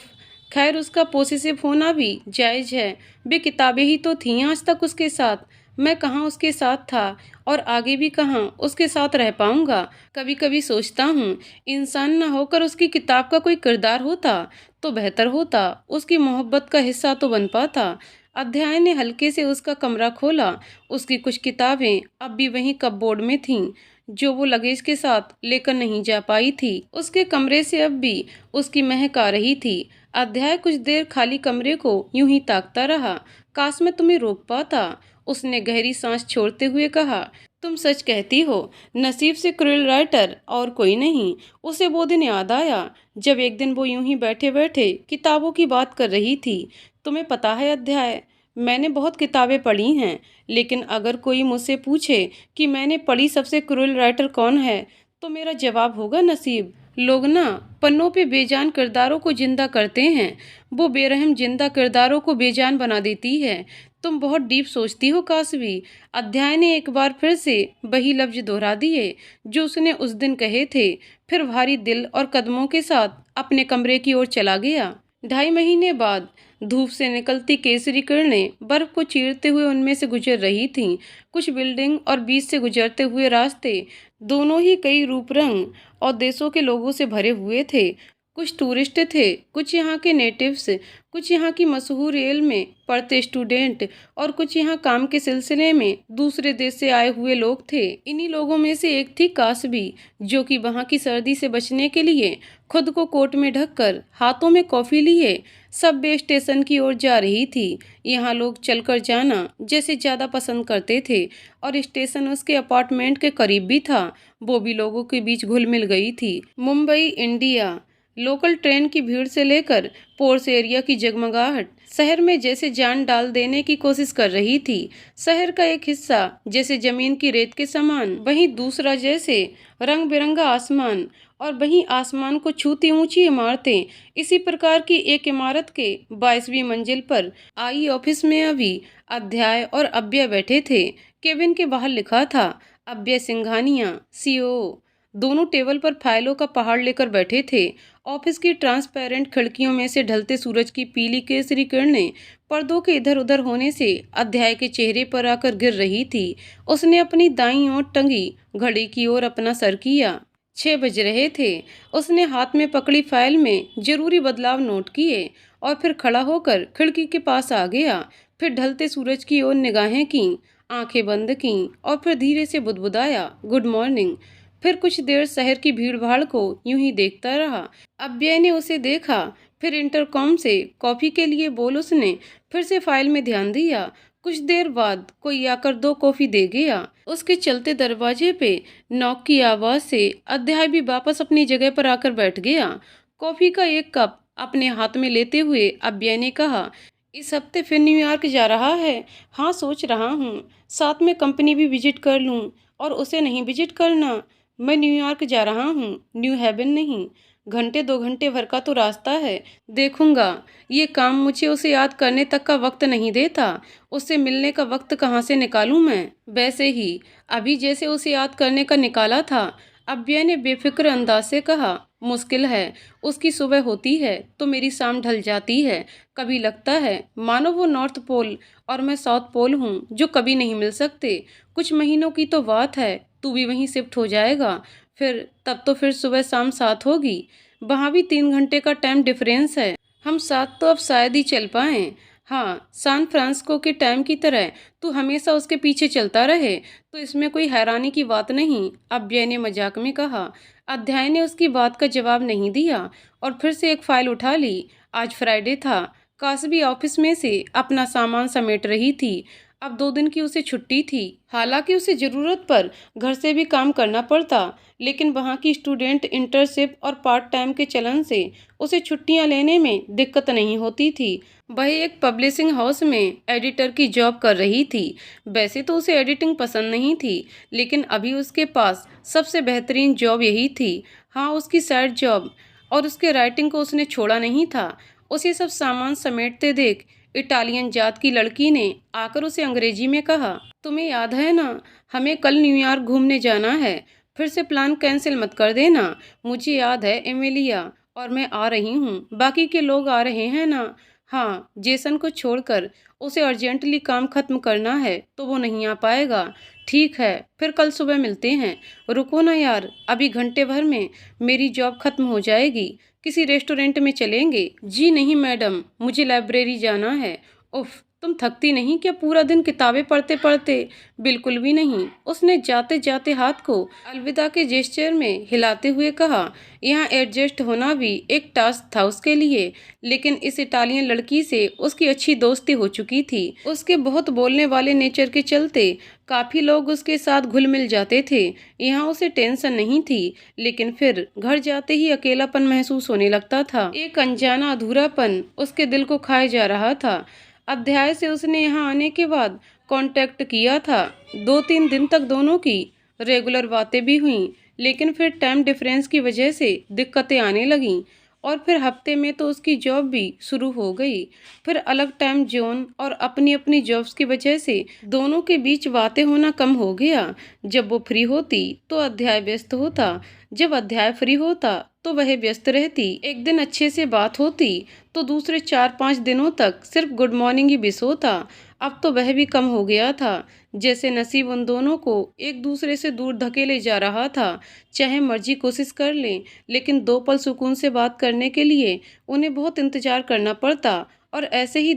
खैर उसका पोसेसिव होना भी जायज़ है, वे किताबें ही तो थीं आज तक उसके साथ। मैं कहाँ उसके साथ था और आगे भी कहाँ उसके साथ रह पाऊंगा। कभी कभी सोचता हूँ इंसान न होकर उसकी किताब का कोई किरदार होता तो बेहतर होता, उसकी मोहब्बत का हिस्सा तो बन पाता। अध्याय ने हल्के से उसका कमरा खोला। उसकी कुछ किताबें अब भी वहीं कपबोर्ड में थीं जो वो लगेज के साथ लेकर नहीं जा पाई थी। उसके कमरे से अब भी उसकी महक आ रही थी। अध्याय कुछ देर खाली कमरे को यूं ही ताकता रहा। काश मैं तुम्हें रोक पाता, उसने गहरी सांस छोड़ते हुए कहा। तुम सच कहती हो, नसीब से क्रूएल राइटर और कोई नहीं। उसे वो दिन याद आया जब एक दिन वो यूं ही बैठे बैठे किताबों की बात कर रही थी। तुम्हें पता है अध्याय, मैंने बहुत किताबें पढ़ी हैं, लेकिन अगर कोई मुझसे पूछे कि मैंने पढ़ी सबसे क्रूएल राइटर कौन है, तो मेरा जवाब होगा नसीब। लोग ना पन्नों पे बेजान किरदारों को जिंदा करते हैं, वो बेरहम जिंदा किरदारों को बेजान बना देती है। तुम बहुत डीप सोचती हो कासवी। अध्याय ने एक बार फिर से वही लफ्ज दोहरा दिए जो उसने उस दिन कहे थे, फिर भारी दिल और कदमों के साथ अपने कमरे की ओर चला गया। 2.5 महीने बाद धूप से निकलती केसरी किरणें बर्फ को चीरते हुए उनमें से गुजर रही थीं। कुछ बिल्डिंग और बीच से गुजरते हुए रास्ते दोनों ही कई रूप रंग और देशों के लोगों से भरे हुए थे। कुछ टूरिस्ट थे, कुछ यहाँ के नेटिव्स, कुछ यहाँ की मशहूर रेल में पढ़ते स्टूडेंट और कुछ यहाँ काम के सिलसिले में दूसरे देश से आए हुए लोग थे। इन्हीं लोगों में से एक थी कासबी, जो कि वहाँ की सर्दी से बचने के लिए खुद को कोट में ढककर हाथों में कॉफी लिए सबवे स्टेशन की ओर जा रही थी। यहाँ लोग चलकर जाना जैसे ज़्यादा पसंद करते थे और स्टेशन उसके अपार्टमेंट के करीब भी था। वो भी लोगों के बीच घुल मिल गई थी। मुंबई इंडिया लोकल ट्रेन की भीड़ से लेकर पोर्स एरिया की जगमगाहट शहर में जैसे जान डाल देने की कोशिश कर रही थी। शहर का एक हिस्सा जैसे जमीन की रेत के समान, वहीं दूसरा जैसे रंग बिरंगा आसमान, और वहीं आसमान को छूती ऊंची इमारतें। इसी प्रकार की एक इमारत के 22वीं मंजिल पर आई ऑफिस में अभी अध्याय और अव्यय बैठे थे। केबिन के बाहर लिखा था अव्यय सिंघानिया, सीओओ। दोनों टेबल पर फाइलों का पहाड़ लेकर बैठे थे। ऑफिस की ट्रांसपेरेंट खिड़कियों में से ढलते सूरज की पीली केसरी किरणें पर्दों के इधर उधर होने से अध्याय के चेहरे पर आकर गिर रही थी। उसने अपनी दाईं ओर टंगी घड़ी की ओर अपना सर किया। 6 बज रहे थे। उसने हाथ में पकड़ी फाइल में जरूरी बदलाव नोट किए और फिर खड़ा होकर खिड़की के पास आ गया। फिर ढलते सूरज की ओर निगाहें की, आंखें बंद की और फिर धीरे से बुदबुदाया, गुड मॉर्निंग। फिर कुछ देर शहर की भीड़ भाड़ को यूं ही देखता रहा। अव्यय ने उसे देखा, फिर इंटरकॉम से कॉफी के लिए बोल उसने फिर से फाइल में ध्यान दिया। कुछ देर बाद कोई आकर 2 कॉफी दे गया। उसके चलते दरवाजे पे नॉक की आवाज से अध्याय भी वापस अपनी जगह पर आकर बैठ गया। कॉफी का एक कप अपने हाथ में लेते हुए अव्यय ने कहा, इस हफ्ते फिर न्यूयॉर्क जा रहा है? हाँ, सोच रहा हूँ साथ में कंपनी भी विजिट कर लूँ। और उसे नहीं विजिट करना? मैं न्यूयॉर्क जा रहा हूँ, न्यू हेवन नहीं। घंटे 2 घंटे भर का तो रास्ता है, देखूंगा। ये काम मुझे उसे याद करने तक का वक्त नहीं देता। उससे मिलने का वक्त कहाँ से निकालूं मैं? वैसे ही अभी जैसे उसे याद करने का निकाला था। अव्यय ने बेफिक्र अंदाज से कहा, मुश्किल है। उसकी सुबह होती है तो मेरी शाम ढल जाती है। कभी लगता है मानो वो नॉर्थ पोल और मैं साउथ पोल हूँ जो कभी नहीं मिल सकते। कुछ महीनों की तो बात है, तू भी वहीं शिफ्ट हो जाएगा। फिर तब तो फिर सुबह शाम साथ होगी। वहाँ भी 3 घंटे का टाइम डिफरेंस है। हम साथ तो अब शायद ही चल पाएं। हाँ, सैन फ्रांसिस्को के टाइम की तरह तू हमेशा उसके पीछे चलता रहे तो इसमें कोई हैरानी की बात नहीं, अव्यय ने मजाक में कहा। अध्याय ने उसकी बात का जवाब नहीं दिया और फिर से एक फाइल उठा ली। आज फ्राइडे था। कासबी ऑफिस में से अपना सामान समेट रही थी। अब 2 दिन की उसे छुट्टी थी। हालांकि उसे जरूरत पर घर से भी काम करना पड़ता, लेकिन वहाँ की स्टूडेंट इंटर्नशिप और पार्ट टाइम के चलन से उसे छुट्टियाँ लेने में दिक्कत नहीं होती थी। वह एक पब्लिशिंग हाउस में एडिटर की जॉब कर रही थी। वैसे तो उसे एडिटिंग पसंद नहीं थी, लेकिन अभी उसके पास सबसे बेहतरीन जॉब यही थी। हाँ, उसकी साइड जॉब। और उसके राइटिंग को उसने छोड़ा नहीं था। उसे सब सामान समेटते देख इटालियन जात की लड़की ने आकर उसे अंग्रेजी में कहा, तुम्हें याद है ना, हमें कल न्यूयॉर्क घूमने जाना है। फिर से प्लान कैंसिल मत कर देना। मुझे याद है एमिलिया और मैं आ रही हूँ। बाकी के लोग आ रहे हैं ना? हाँ, जेसन को छोड़कर। उसे अर्जेंटली काम खत्म करना है तो वो नहीं आ पाएगा। ठीक है, फिर कल सुबह मिलते हैं। रुको ना यार, अभी घंटे भर में मेरी जॉब खत्म हो जाएगी। किसी रेस्टोरेंट में चलेंगे? जी नहीं मैडम, मुझे लाइब्रेरी जाना है। उफ, तुम थकती नहीं क्या पूरा दिन किताबें पढ़ते पढ़ते? बिल्कुल भी नहीं, उसने जाते जाते हाथ को अलविदा के जेस्चर में हिलाते हुए कहा। यहाँ एडजस्ट होना भी एक टास्क था उसके लिए, लेकिन इस इटालियन लड़की से उसकी अच्छी दोस्ती हो चुकी थी। उसके बहुत बोलने वाले नेचर के चलते काफी लोग उसके साथ घुल मिल जाते थे। यहाँ उसे टेंशन नहीं थी, लेकिन फिर घर जाते ही अकेलापन महसूस होने लगता था। एक अनजाना अधूरापन उसके दिल को खाए जा रहा था। अध्याय से उसने यहाँ आने के बाद कांटेक्ट किया था। 2-3 दिन तक दोनों की रेगुलर बातें भी हुईं, लेकिन फिर टाइम डिफरेंस की वजह से दिक्कतें आने लगीं। और फिर हफ्ते में तो उसकी जॉब भी शुरू हो गई। फिर अलग टाइम जोन और अपनी अपनी जॉब्स की वजह से दोनों के बीच बातें होना कम हो गया। जब वो फ्री होती तो अध्याय व्यस्त होता, जब अध्याय फ्री होता तो वह व्यस्त रहती। एक दिन अच्छे से बात होती तो दूसरे 4-5 दिनों तक सिर्फ गुड मॉर्निंग ही विश होता। अब तो वह भी कम हो गया था, जैसे नसीब उन दोनों को एक दूसरे से दूर धकेले जा रहा था। चाहे मर्जी कोशिश कर लें, लेकिन 2 पल सुकून से बात करने के लिए उन्हें बहुत इंतजार करना पड़ता। और ऐसे ही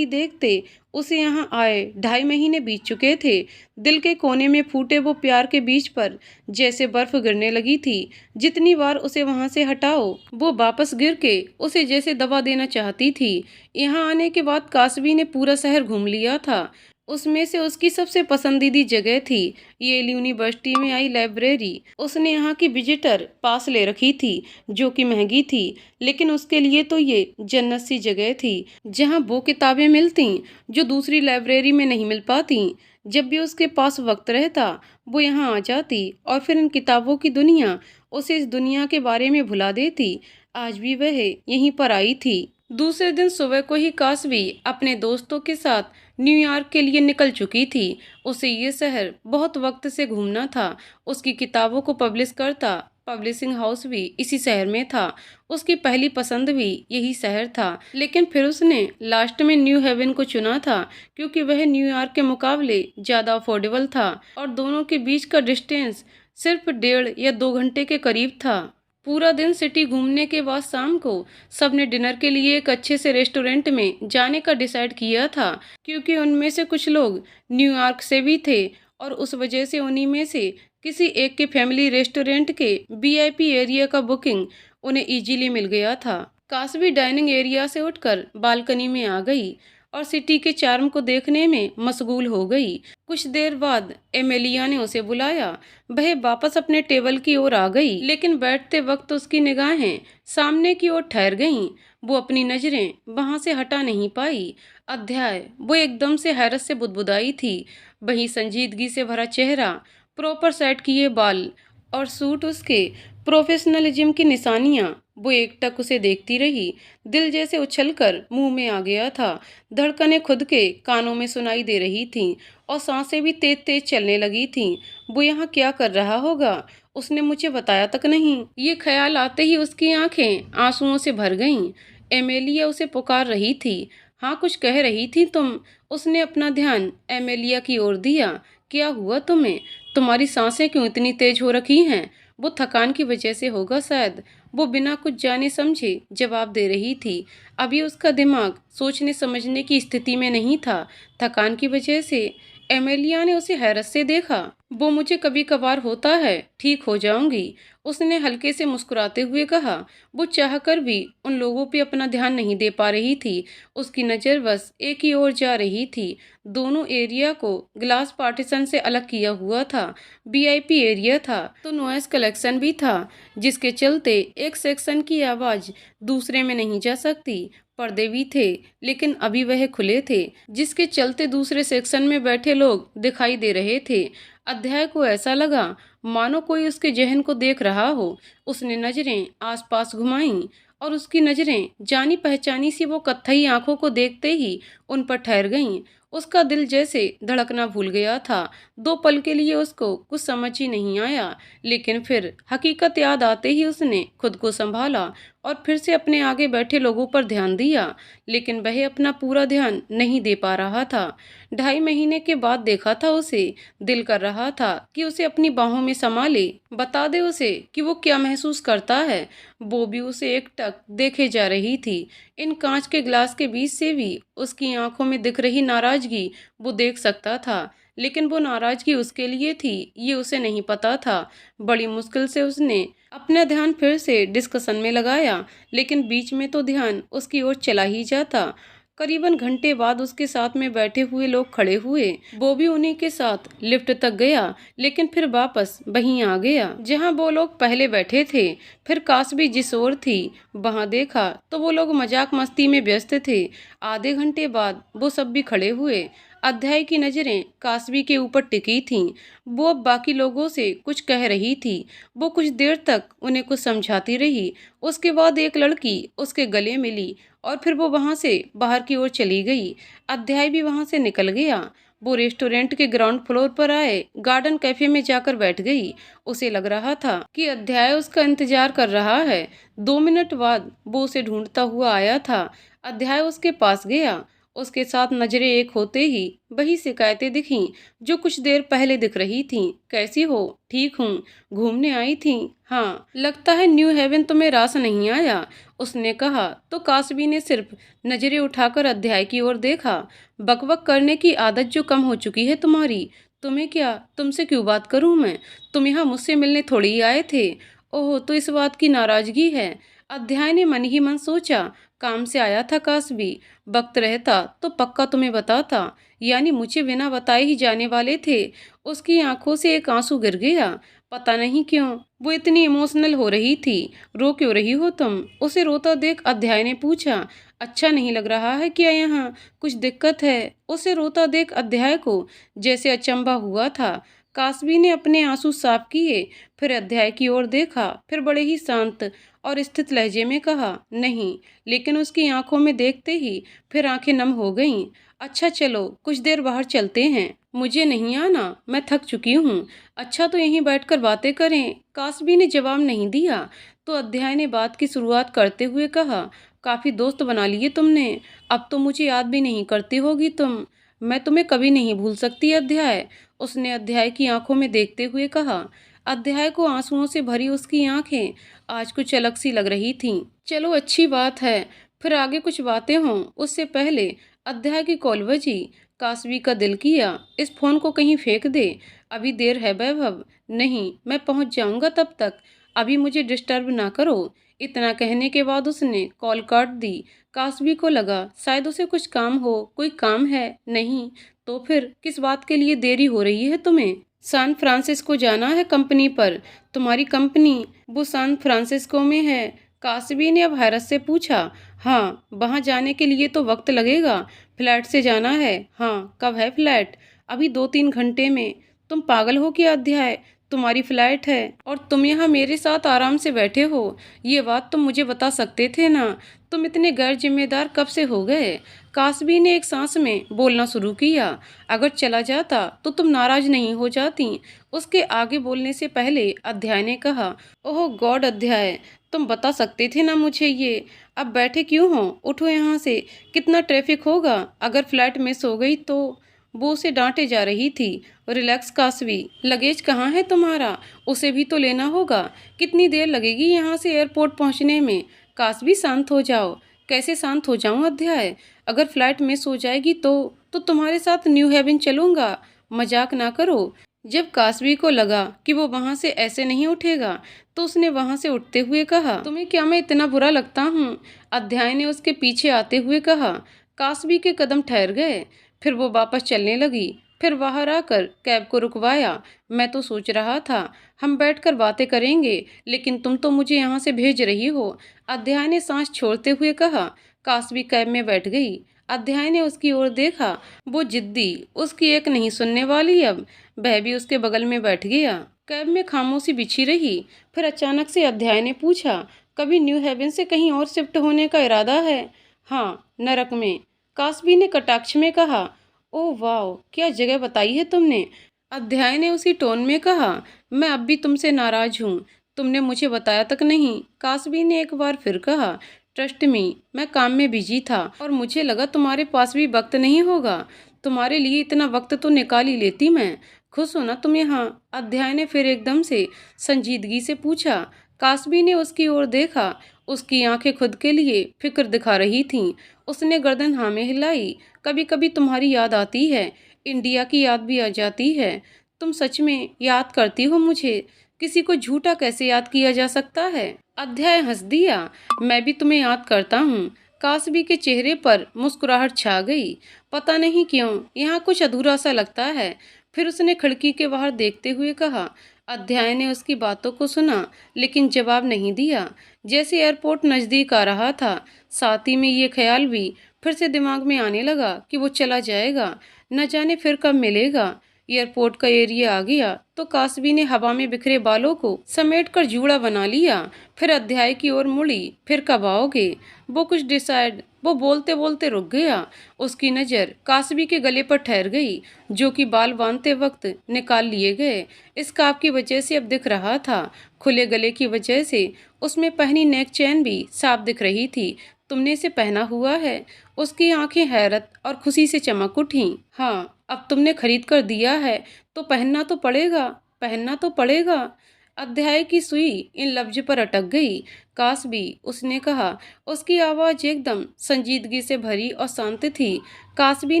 देखते उसे यहाँ आए 2.5 महीने बीत चुके थे। दिल के कोने में फूटे वो प्यार के बीज पर जैसे बर्फ गिरने लगी थी। जितनी बार उसे वहां से हटाओ, वो वापस गिर के उसे जैसे दबा देना चाहती थी। यहाँ आने के बाद कासवी ने पूरा शहर घूम लिया था। उसमें से उसकी सबसे पसंदीदा जगह थी येल यूनिवर्सिटी में आई लाइब्रेरी। उसने यहाँ की विजिटर पास ले रखी थी, जो कि महंगी थी, लेकिन उसके लिए तो ये जन्नत सी जगह थी, जहाँ वो किताबें मिलती जो दूसरी लाइब्रेरी में नहीं मिल पाती। जब भी उसके पास वक्त रहता, वो यहाँ आ जाती और फिर इन किताबों की दुनिया उसे इस दुनिया के बारे में भुला देती। आज भी वह यहीं पर आई थी। दूसरे दिन सुबह को ही कासवी अपने दोस्तों के साथ न्यूयॉर्क के लिए निकल चुकी थी। उसे ये शहर बहुत वक्त से घूमना था। उसकी किताबों को पब्लिश करता पब्लिशिंग हाउस भी इसी शहर में था। उसकी पहली पसंद भी यही शहर था, लेकिन फिर उसने लास्ट में न्यू हेवन को चुना था, क्योंकि वह न्यूयॉर्क के मुकाबले ज़्यादा अफोर्डेबल था और दोनों के बीच का डिस्टेंस सिर्फ 1.5 या 2 घंटे के करीब था। पूरा दिन सिटी घूमने के बाद शाम को सबने डिनर के लिए एक अच्छे से रेस्टोरेंट में जाने का डिसाइड किया था, क्योंकि उनमें से कुछ लोग न्यूयॉर्क से भी थे और उस वजह से उन्हीं में से किसी एक के फैमिली रेस्टोरेंट के वीआईपी एरिया का बुकिंग उन्हें इजीली मिल गया था। कासवी डाइनिंग एरिया से उठकर बालकनी में आ गई और सिटी के चार्म को देखने में मशगूल हो गई। कुछ देर बाद एमेलिया ने उसे बुलाया। वह वापस अपने टेबल की ओर आ गई, लेकिन बैठते वक्त उसकी निगाहें सामने की ओर ठहर गईं। वो अपनी नजरें वहां से हटा नहीं पाई। अध्याय वो एकदम से हैरत से बुदबुदाई थी। वही संजीदगी से भरा चेहरा, प्रॉपर सेट किए बाल और सूट, उसके प्रोफेशनलिज्म की निशानियां। वो एकटक उसे देखती रही। दिल जैसे उछलकर मुंह में आ गया था। धड़कनें खुद के कानों में सुनाई दे रही थीं और सांसें भी तेज तेज चलने लगी थीं। वो यहाँ क्या कर रहा होगा? उसने मुझे बताया तक नहीं। ये ख्याल आते ही उसकी आंखें आंसुओं से भर गईं। एमेलिया उसे पुकार रही थी। हाँ, कुछ कह रही थी तुम? उसने अपना ध्यान एमेलिया की ओर दिया। क्या हुआ तुम्हें? तुम्हारी सांसें क्यों इतनी तेज हो रखी हैं? वो थकान की वजह से होगा शायद, वो बिना कुछ जाने समझे जवाब दे रही थी। अभी उसका दिमाग सोचने समझने की स्थिति में नहीं था। थकान की वजह से? एमेलिया ने उसे हैरत से देखा। वो मुझे कभी कभार होता है, ठीक हो जाऊंगी, उसने हल्के से मुस्कुराते हुए कहा। वो चाहकर भी उन लोगों पे अपना ध्यान नहीं दे पा रही थी। उसकी नज़र बस एक ही ओर जा रही थी। दोनों एरिया को ग्लास पार्टीशन से अलग किया हुआ था। वीआईपी एरिया था तो नॉइस कलेक्शन भी था, जिसके चलते एक सेक्शन की आवाज़ दूसरे में नहीं जा सकती। पर्दे भी थे, लेकिन अभी वह खुले थे, जिसके चलते दूसरे सेक्शन में बैठे लोग दिखाई दे रहे थे। अध्याय को ऐसा लगा मानो कोई उसके जहन को देख रहा हो। उसने नजरें आसपास घुमाईं और उसकी नजरें जानी पहचानी सी वो कत्थई आंखों को देखते ही उन पर ठहर गईं। उसका दिल जैसे धड़कना भूल गया था। 2 पल के लिए उसको कुछ समझ ही नहीं आया, लेकिन फिर हकीकत याद आते ही उसने खुद को संभाला और फिर से अपने आगे बैठे लोगों पर ध्यान दिया, लेकिन वह अपना पूरा ध्यान नहीं दे पा रहा था। 2.5 महीने के बाद देखा था उसे, दिल कर रहा था कि उसे अपनी बाहों में समा ले, बता दे उसे कि वो क्या महसूस करता है। वो भी उसे एकटक देखे जा रही थी। इन कांच के ग्लास के बीच से भी उसकी आंखों में दिख रही नाराजगी वो देख सकता था, लेकिन वो नाराजगी उसके लिए थी, ये उसे नहीं पता था। बड़ी मुश्किल से उसने अपना ध्यान फिर से डिस्कशन में लगाया, लेकिन बीच में तो ध्यान उसकी ओर चला ही जाता। करीबन घंटे बाद उसके साथ में बैठे हुए लोग खड़े हुए। वो भी उन्हीं के साथ लिफ्ट तक गया, लेकिन फिर वापस वहीं आ गया जहां वो लोग पहले बैठे थे। फिर कासबी जिस ओर थी वहां देखा तो वो लोग मजाक मस्ती में व्यस्त थे। आधे घंटे बाद वो सब भी खड़े हुए। अध्याय की नजरें कासबी के ऊपर टिकी थीं। वो अब बाकी लोगों से कुछ कह रही थी। वो कुछ देर तक उन्हें कुछ समझाती रही। उसके बाद एक लड़की उसके गले मिली और फिर वो वहां से बाहर की ओर चली गई। अध्याय भी वहां से निकल गया। वो रेस्टोरेंट के ग्राउंड फ्लोर पर आए गार्डन कैफे में जाकर बैठ गई। उसे लग रहा था कि अध्याय उसका इंतजार कर रहा है। 2 मिनट बाद वो उसे ढूंढता हुआ आया था। अध्याय उसके पास गया। उसके साथ नजरें एक होते ही वही शिकायतें दिखीं जो कुछ देर पहले दिख रही थीं। कैसी हो? ठीक हूँ। घूमने आई थी? हाँ। लगता है न्यू हेवन तुम्हें रास नहीं आया, उसने कहा तो कासबी ने सिर्फ नजरें उठाकर अध्याय की ओर देखा। बकबक करने की आदत जो कम हो चुकी है तुम्हारी। तुम्हें क्या? तुमसे क्यों बात करूं मैं? तुम यहाँ मुझसे मिलने थोड़ी ही आए थे। ओह, तो इस बात की नाराजगी है? अध्याय ने मन ही मन सोचा। काम से आया था कासबी, वक्त रहता तो पक्का तुम्हें बताता, यानी मुझे बिना बताए ही जाने वाले थे। उसकी आंखों से एक आंसू गिर गया। पता नहीं क्यों वो इतनी इमोशनल हो रही थी। रो क्यों रही हो तुम? उसे रोता देख अध्याय ने पूछा। अच्छा नहीं लग रहा है क्या? यहाँ कुछ दिक्कत है? उसे रोता देख अध्याय को जैसे अचंभा हुआ था। कासबी ने अपने आंसू साफ किए, फिर अध्याय की ओर देखा, फिर बड़े ही शांत और स्थित लहजे में कहा नहीं, लेकिन उसकी आंखों में देखते ही फिर आंखें नम हो गईं। अच्छा चलो कुछ देर बाहर चलते हैं। मुझे नहीं आना, मैं थक चुकी हूँ। अच्छा तो यहीं बैठकर बातें करें। कासबी ने जवाब नहीं दिया तो अध्याय ने बात की शुरुआत करते हुए कहा, काफी दोस्त बना लिए तुमने, अब तो मुझे याद भी नहीं करती होगी तुम। मैं तुम्हें कभी नहीं भूल सकती अध्याय, उसने अध्याय की आंखों में देखते हुए कहा। अध्याय को आंसुओं से भरी उसकी आंखें आज कुछ अलग सी लग रही थीं। चलो अच्छी बात है, फिर आगे कुछ बातें हों उससे पहले अध्याय की कॉल बजी। कासवी का दिल किया इस फोन को कहीं फेंक दे। अभी देर है वैभव। नहीं, मैं पहुंच जाऊंगा तब तक, अभी मुझे डिस्टर्ब ना करो। इतना कहने के बाद उसने कॉल काट दी। कासवी को लगा शायद उसे कुछ काम हो। कोई काम है? नहीं तो फिर किस बात के लिए देरी हो रही है तुम्हें? सैन फ्रांसिस्को जाना है कंपनी पर। तुम्हारी कंपनी? वो सैन फ्रांसिस्को में है? कासवी ने अब हैरत से पूछा। हाँ, वहाँ जाने के लिए तो वक्त लगेगा। फ्लैट से जाना है? हाँ। कब है फ्लैट? अभी 2-3 घंटे में। तुम पागल हो क्या अध्याय? तुम्हारी फ्लैट है और तुम यहाँ मेरे साथ आराम से बैठे हो। ये बात तुम मुझे बता सकते थे ना। तुम इतने गैर जिम्मेदार कब से हो गए? कासबी ने एक सांस में बोलना शुरू किया। अगर चला जाता तो तुम नाराज नहीं हो जाती। उसके आगे बोलने से पहले अध्याय ने कहा, ओह गॉड अध्याय, तुम बता सकते थे ना मुझे ये। अब बैठे क्यों हो? उठो यहाँ से। कितना ट्रैफिक होगा? अगर फ्लाइट मिस हो गई तो? वो उसे डांटे जा रही थी। रिलैक्स कासवी, लगेज कहाँ है तुम्हारा? उसे भी तो लेना होगा। कितनी देर लगेगी यहाँ से एयरपोर्ट पहुँचने में? कासवी शांत हो जाओ। कैसे शांत हो जाऊँ अध्याय? अगर फ्लाइट मिस हो जाएगी तो तुम्हारे साथ न्यू हेवन चलूंगा। मजाक ना करो। जब कासवी को लगा कि वो वहां से ऐसे नहीं उठेगा तो उसने वहां से उठते हुए कहा, तुम्हें क्या मैं इतना बुरा लगता हूँ? अध्याय ने उसके पीछे आते हुए कहा। कासवी के कदम ठहर गए, फिर वो वापस चलने लगी। फिर बाहर आकर कैब को रुकवाया। मैं तो सोच रहा था हम बैठकर बातें करेंगे, लेकिन तुम तो मुझे यहाँ से भेज रही हो। अध्याय ने सांस छोड़ते हुए कहा। कासवी कैब में बैठ गई। अध्याय ने उसकी ओर देखा। वो जिद्दी, उसकी एक नहीं सुनने वाली अब। वह भी उसके बगल में बैठ गया। कैब में खामोशी बिछी रही। फिर अचानक से अध्याय ने पूछा, कभी न्यू हेवन से कहीं और शिफ्ट होने का इरादा है? हाँ, नरक में। कासबी ने कटाक्ष में कहा। ओह वाह, क्या जगह बताई है तुमने। अध्याय ने उसी टोन में कहा। मैं अब भी तुमसे नाराज हूँ, तुमने मुझे बताया तक नहीं। कासबी ने एक बार फिर कहा। ट्रस्ट मी, मैं काम में बिजी था और मुझे लगा तुम्हारे पास भी वक्त नहीं होगा। तुम्हारे लिए इतना वक्त तो निकाल ही लेती मैं। खुश हो ना तुम यहाँ। अध्याय ने फिर एकदम से संजीदगी से पूछा। कासबी ने उसकी ओर देखा। उसकी आंखें खुद के लिए फिक्र दिखा रही थीं। उसने गर्दन हाँ में हिलाई। कभी कभी तुम्हारी याद आती है, इंडिया की याद भी आ जाती है। तुम सच में याद करती हो मुझे। किसी को झूठा कैसे याद किया जा सकता है। अध्याय हंस दिया। मैं भी तुम्हें याद करता हूँ। कासबी के चेहरे पर मुस्कुराहट छा गई। पता नहीं क्यों यहाँ कुछ अधूरा सा लगता है। फिर उसने खिड़की के बाहर देखते हुए कहा। अध्याय ने उसकी बातों को सुना लेकिन जवाब नहीं दिया। जैसे एयरपोर्ट नजदीक आ रहा था, साथ ही में ये ख्याल भी फिर से दिमाग में आने लगा कि वो चला जाएगा, न जाने फिर कब मिलेगा। एयरपोर्ट का एरिया आ गया तो कासबी ने हवा में बिखरे बालों को समेटकर जूड़ा बना लिया। फिर अध्याय की ओर मुड़ी। फिर कब आओगे, वो कुछ डिसाइड। वो बोलते बोलते रुक गया। उसकी नज़र कासबी के गले पर ठहर गई, जो कि बाल बांधते वक्त निकाल लिए गए स्कार्फ की वजह से अब दिख रहा था। खुले गले की वजह से उसमें पहनी नेक चैन भी साफ दिख रही थी। तुमने इसे पहना हुआ है। उसकी आंखें हैरत और खुशी से चमक उठी। हाँ, अब तुमने खरीद कर दिया है तो पहनना तो पड़ेगा, पहनना तो पड़ेगा। अध्याय की सुई इन लफ्ज पर अटक गई। कासबी, उसने कहा। उसकी आवाज़ एकदम संजीदगी से भरी और शांत थी। कासबी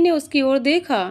ने उसकी ओर देखा।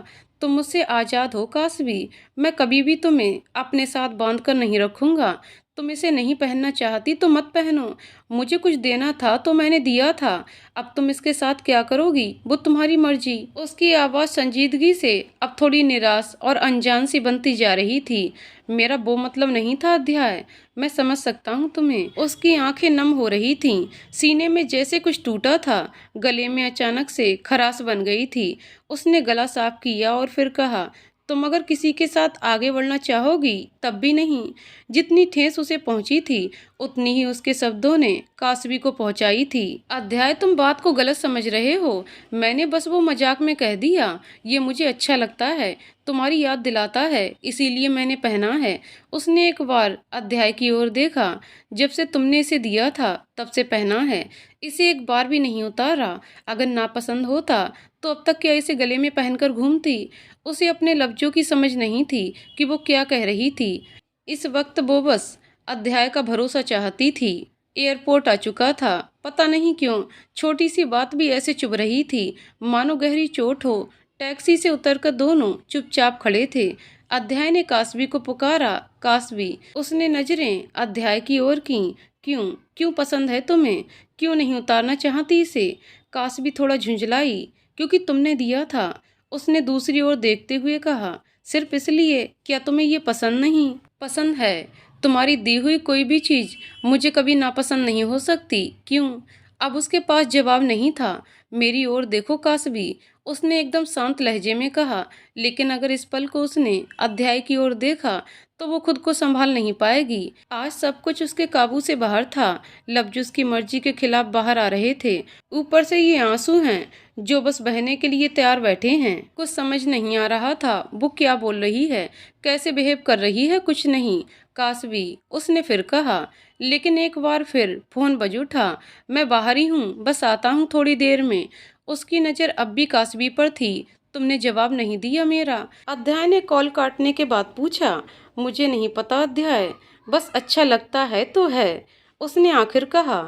तुम मुझसे आज़ाद हो कासबी। मैं कभी भी तुम्हें अपने साथ बांध कर नहीं रखूंगा। तुम इसे नहीं पहनना चाहती तो मत पहनो। मुझे कुछ देना था तो मैंने दिया था। अब तुम इसके साथ क्या करोगी वो तुम्हारी मर्जी। उसकी आवाज़ संजीदगी से अब थोड़ी निराश और अनजान सी बनती जा रही थी। मेरा वो मतलब नहीं था अध्याय, मैं समझ सकता हूँ तुम्हें। उसकी आंखें नम हो रही थीं। सीने में जैसे कुछ टूटा था। गले में अचानक से खराश बन गई थी। उसने गला साफ किया और फिर कहा। तुम अगर किसी के साथ आगे बढ़ना चाहोगी तब भी नहीं। जितनी ठेस उसे पहुंची थी उतनी ही उसके शब्दों ने कासबी को पहुंचाई थी। अध्याय, तुम बात को गलत समझ रहे हो। मैंने बस वो मजाक में कह दिया। ये मुझे अच्छा लगता है, तुम्हारी याद दिलाता है, इसीलिए मैंने पहना है। उसने एक बार अध्याय की ओर देखा। जब से तुमने इसे दिया था तब से पहना है। इसे एक बार भी नहीं उतारा। अगर नापसंद होता तो अब तक क्या इसे गले में पहनकर घूमती। उसे अपने लफ्जों की समझ नहीं थी कि वो क्या कह रही थी। इस वक्त वो बस अध्याय का भरोसा चाहती थी। एयरपोर्ट आ चुका था। पता नहीं क्यों छोटी सी बात भी ऐसे चुभ रही थी मानो गहरी चोट हो। टैक्सी से उतरकर दोनों चुपचाप खड़े थे। अध्याय ने कासबी को पुकारा। कासबी, उसने नजरें अध्याय की ओर की। क्यों, क्यों पसंद है तुम्हें, क्यों नहीं उतारना चाहती इसे। कासबी थोड़ा झुंझलाई। क्योंकि तुमने दिया था, उसने दूसरी ओर देखते हुए कहा। सिर्फ इसलिए, क्या तुम्हें ये पसंद नहीं। पसंद है। तुम्हारी दी हुई कोई भी चीज़ मुझे कभी नापसंद नहीं हो सकती। क्यों। अब उसके पास जवाब नहीं था। मेरी ओर देखो कासबी, उसने एकदम शांत लहजे में कहा। लेकिन अगर इस पल को उसने अध्याय की ओर देखा तो वो खुद को संभाल नहीं पाएगी। आज सब कुछ उसके काबू से बाहर था। लफ्ज उसकी मर्जी के खिलाफ बाहर आ रहे थे। ऊपर से ये आंसू हैं जो बस बहने के लिए तैयार बैठे हैं। कुछ समझ नहीं आ रहा था वो क्या बोल रही है, कैसे बिहेव कर रही है, कुछ नहीं। कासबी, उसने फिर कहा। लेकिन एक बार फिर फोन बज उठा। मैं बाहर ही हूँ, बस आता हूँ थोड़ी देर में। उसकी नज़र अब भी कासबी पर थी। तुमने जवाब नहीं दिया मेरा। अध्याय ने कॉल काटने के बाद पूछा। मुझे नहीं पता अध्याय, बस अच्छा लगता है तो है, उसने आखिर कहा।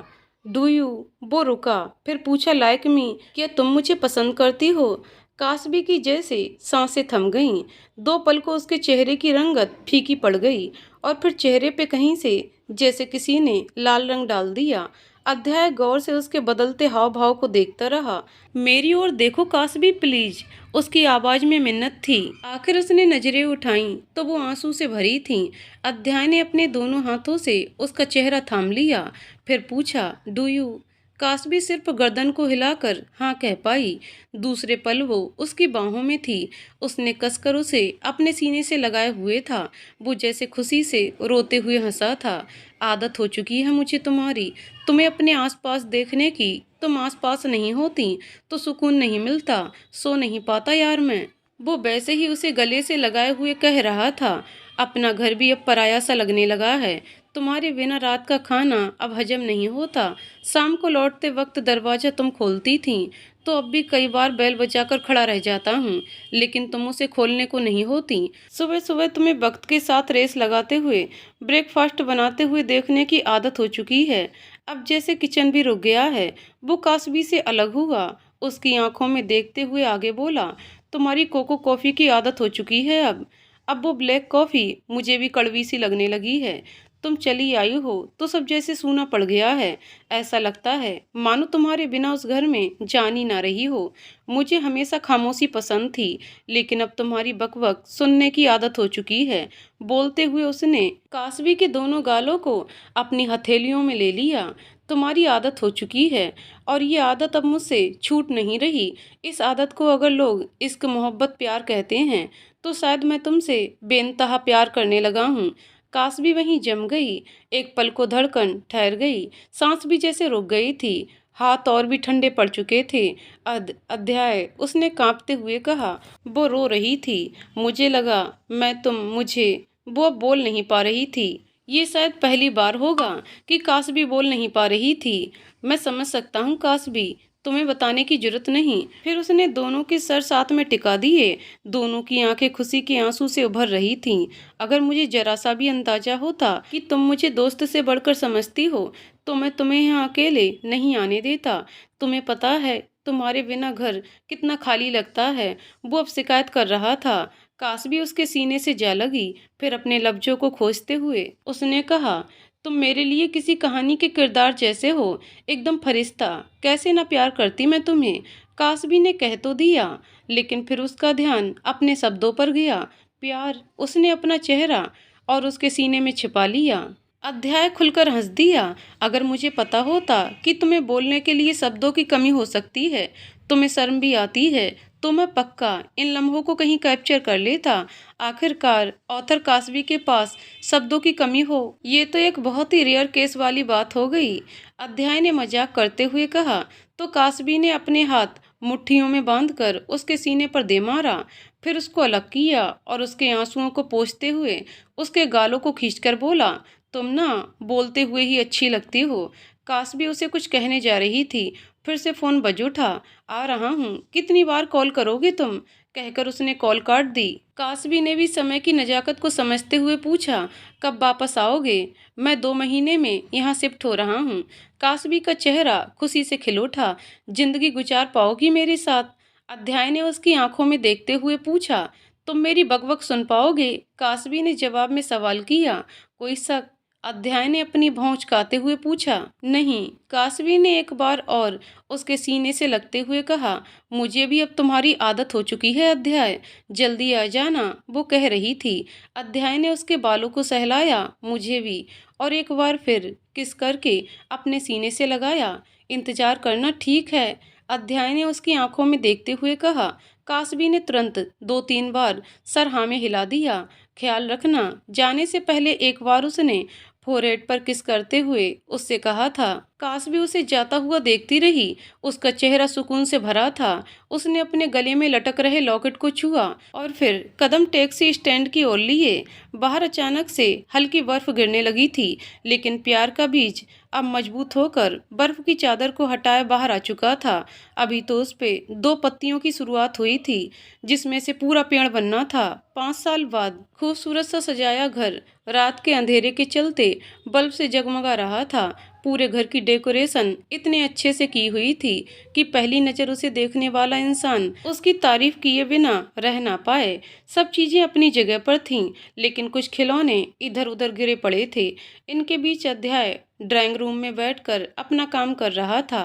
Do you. वो रुका। फिर पूछा। लाइक मी, क्या तुम मुझे पसंद करती हो। कासबी की जैसे सांसें थम गईं। दो पल को उसके चेहरे की रंगत फीकी पड़ गई और फिर चेहरे पे कहीं से जैसे किसी ने लाल रंग डाल दिया। अध्याय गौर से उसके बदलते हाव भाव को देखता रहा। मेरी ओर देखो कासबी प्लीज, उसकी आवाज़ में मिन्नत थी। आखिर उसने नजरें उठाईं तो वो आंसू से भरी थीं। अध्याय ने अपने दोनों हाथों से उसका चेहरा थाम लिया। फिर पूछा। Do you. कासवी सिर्फ गर्दन को हिलाकर हाँ कह पाई। दूसरे पल वो उसकी बाहों में थी। उसने कसकर उसे अपने सीने से लगाए हुए था। वो जैसे खुशी से रोते हुए हंसा था। आदत हो चुकी है मुझे तुम्हारी, तुम्हें अपने आसपास देखने की। तुम आसपास नहीं होती तो सुकून नहीं मिलता, सो नहीं पाता यार मैं। वो वैसे ही उसे गले से लगाए हुए कह रहा था। अपना घर भी अब पराया सा लगने लगा है। तुम्हारे बिना रात का खाना अब हजम नहीं होता। शाम को लौटते वक्त दरवाजा तुम खोलती थी तो अब भी कई बार बैल बजाकर खड़ा रह जाता हूँ, लेकिन तुम उसे खोलने को नहीं होती। सुबह सुबह तुम्हें वक्त के साथ रेस लगाते हुए, ब्रेकफास्ट बनाते हुए देखने की आदत हो चुकी है। अब जैसे किचन भी रुक गया है। वो कासवी से अलग हुआ, उसकी आंखों में देखते हुए आगे बोला, तुम्हारी कोको कॉफी की आदत हो चुकी है अब वो ब्लैक कॉफी मुझे भी कड़वी सी लगने लगी है। तुम चली आई हो तो सब जैसे सूना पड़ गया है। ऐसा लगता है मानो तुम्हारे बिना उस घर में जान ही ना रही हो। मुझे हमेशा खामोशी पसंद थी, लेकिन अब तुम्हारी बकबक सुनने की आदत हो चुकी है। बोलते हुए उसने कासवी के दोनों गालों को अपनी हथेलियों में ले लिया। तुम्हारी आदत हो चुकी है और ये आदत अब मुझसे छूट नहीं रही। इस आदत को अगर लोग इश्क मोहब्बत प्यार कहते हैं तो शायद मैं तुमसे बेइंतहा प्यार करने लगा हूँ। काश भी वहीं जम गई। एक पल को धड़कन ठहर गई, सांस भी जैसे रुक गई थी। हाथ और भी ठंडे पड़ चुके थे। अध्याय उसने कांपते हुए कहा। वो रो रही थी। मुझे लगा मैं तुम मुझे। वो अब बोल नहीं पा रही थी। ये शायद पहली बार होगा कि कासबी बोल नहीं पा रही थी। मैं समझ सकता हूँ कासबी, तुम्हें बताने की जरूरत नहीं। फिर उसने दोनों के सर साथ में टिका दिए। दोनों की आंखें खुशी के आंसू से उभर रही थीं। अगर मुझे जरा सा भी अंदाजा होता कि तुम मुझे दोस्त से बढ़कर समझती हो तो मैं तुम्हें यहाँ अकेले नहीं आने देता। तुम्हें पता है तुम्हारे बिना घर कितना खाली लगता है। वो अब शिकायत कर रहा था। कासबी उसके सीने से जा लगी। फिर अपने लफ्जों को खोजते हुए उसने कहा, तुम मेरे लिए किसी कहानी के किरदार जैसे हो, एकदम फरिश्ता। कैसे ना प्यार करती मैं तुम्हें। कासबी ने कह तो दिया, लेकिन फिर उसका ध्यान अपने शब्दों पर गया। प्यार। उसने अपना चेहरा और उसके सीने में छिपा लिया। अध्याय खुलकर हंस दिया। अगर मुझे पता होता कि तुम्हें बोलने के लिए शब्दों की कमी हो सकती है, तुम्हें शर्म भी आती है, तो मैं पक्का इन लम्हों को कहीं कैप्चर कर लेता। आखिरकार ऑथर कासवी के पास शब्दों की कमी हो, ये तो एक बहुत ही रेयर केस वाली बात हो गई। अध्याय ने मजाक करते हुए कहा। तो कासवी ने अपने हाथ मुट्ठियों में बांधकर उसके सीने पर दे मारा। फिर उसको अलग किया और उसके आंसुओं को पोंछते हुए उसके गालों को खींचकर बोला, तुम ना बोलते हुए ही अच्छी लगती हो। कासवी उसे कुछ कहने जा रही थी। फिर से फोन बज उठा। आ रहा हूँ, कितनी बार कॉल करोगे तुम, कहकर उसने कॉल काट दी। कासवी ने भी समय की नजाकत को समझते हुए पूछा, कब वापस आओगे। मैं 2 महीने में यहाँ शिफ्ट हो रहा हूँ। कासवी का चेहरा खुशी से खिल उठा। जिंदगी गुजार पाओगी मेरे साथ। अध्याय ने उसकी आंखों में देखते हुए पूछा, तुम मेरी बकबक सुन पाओगे। कासवी ने जवाब में सवाल किया। कोई शक। अध्याय ने अपनी भौं चुकाते हुए पूछा। नहीं। कासवी ने एक बार और उसके सीने से लगते हुए कहा। मुझे भी अब तुम्हारी आदत हो चुकी है अध्याय, जल्दी आ जाना, वो कह रही थी। अध्याय ने उसके बालों को सहलाया। मुझे भी। और एक बार फिर किस करके अपने सीने से लगाया। इंतजार करना, ठीक है, अध्याय ने उसकी आंखों में देखते हुए कहा। कासवी ने तुरंत 2-3 बार सर हाँ में हिला दिया। ख्याल रखना। जाने से पहले एक बार उसने फोरहेड पर किस करते हुए उससे कहा था। कासवी उसे जाता हुआ देखती रही। उसका चेहरा सुकून से भरा था। उसने अपने गले में लटक रहे लॉकेट को छुआ और फिर कदम टैक्सी स्टैंड की ओर लिए। बाहर अचानक से हल्की बर्फ गिरने लगी थी, लेकिन प्यार का बीज अब मजबूत होकर बर्फ की चादर को हटाए बाहर आ चुका था। अभी तो उस पे 2 पत्तियों की शुरुआत हुई थी, जिसमें से पूरा पेड़ बनना था। 5 साल बाद खूबसूरत सा सजाया घर रात के अंधेरे के चलते बल्ब से जगमगा रहा था। पूरे घर की डेकोरेशन इतने अच्छे से की हुई थी कि पहली नज़र उसे देखने वाला इंसान उसकी तारीफ किए बिना रह ना पाए। सब चीज़ें अपनी जगह पर थीं, लेकिन कुछ खिलौने इधर उधर गिरे पड़े थे। इनके बीच अध्याय ड्राइंग रूम में बैठकर अपना काम कर रहा था।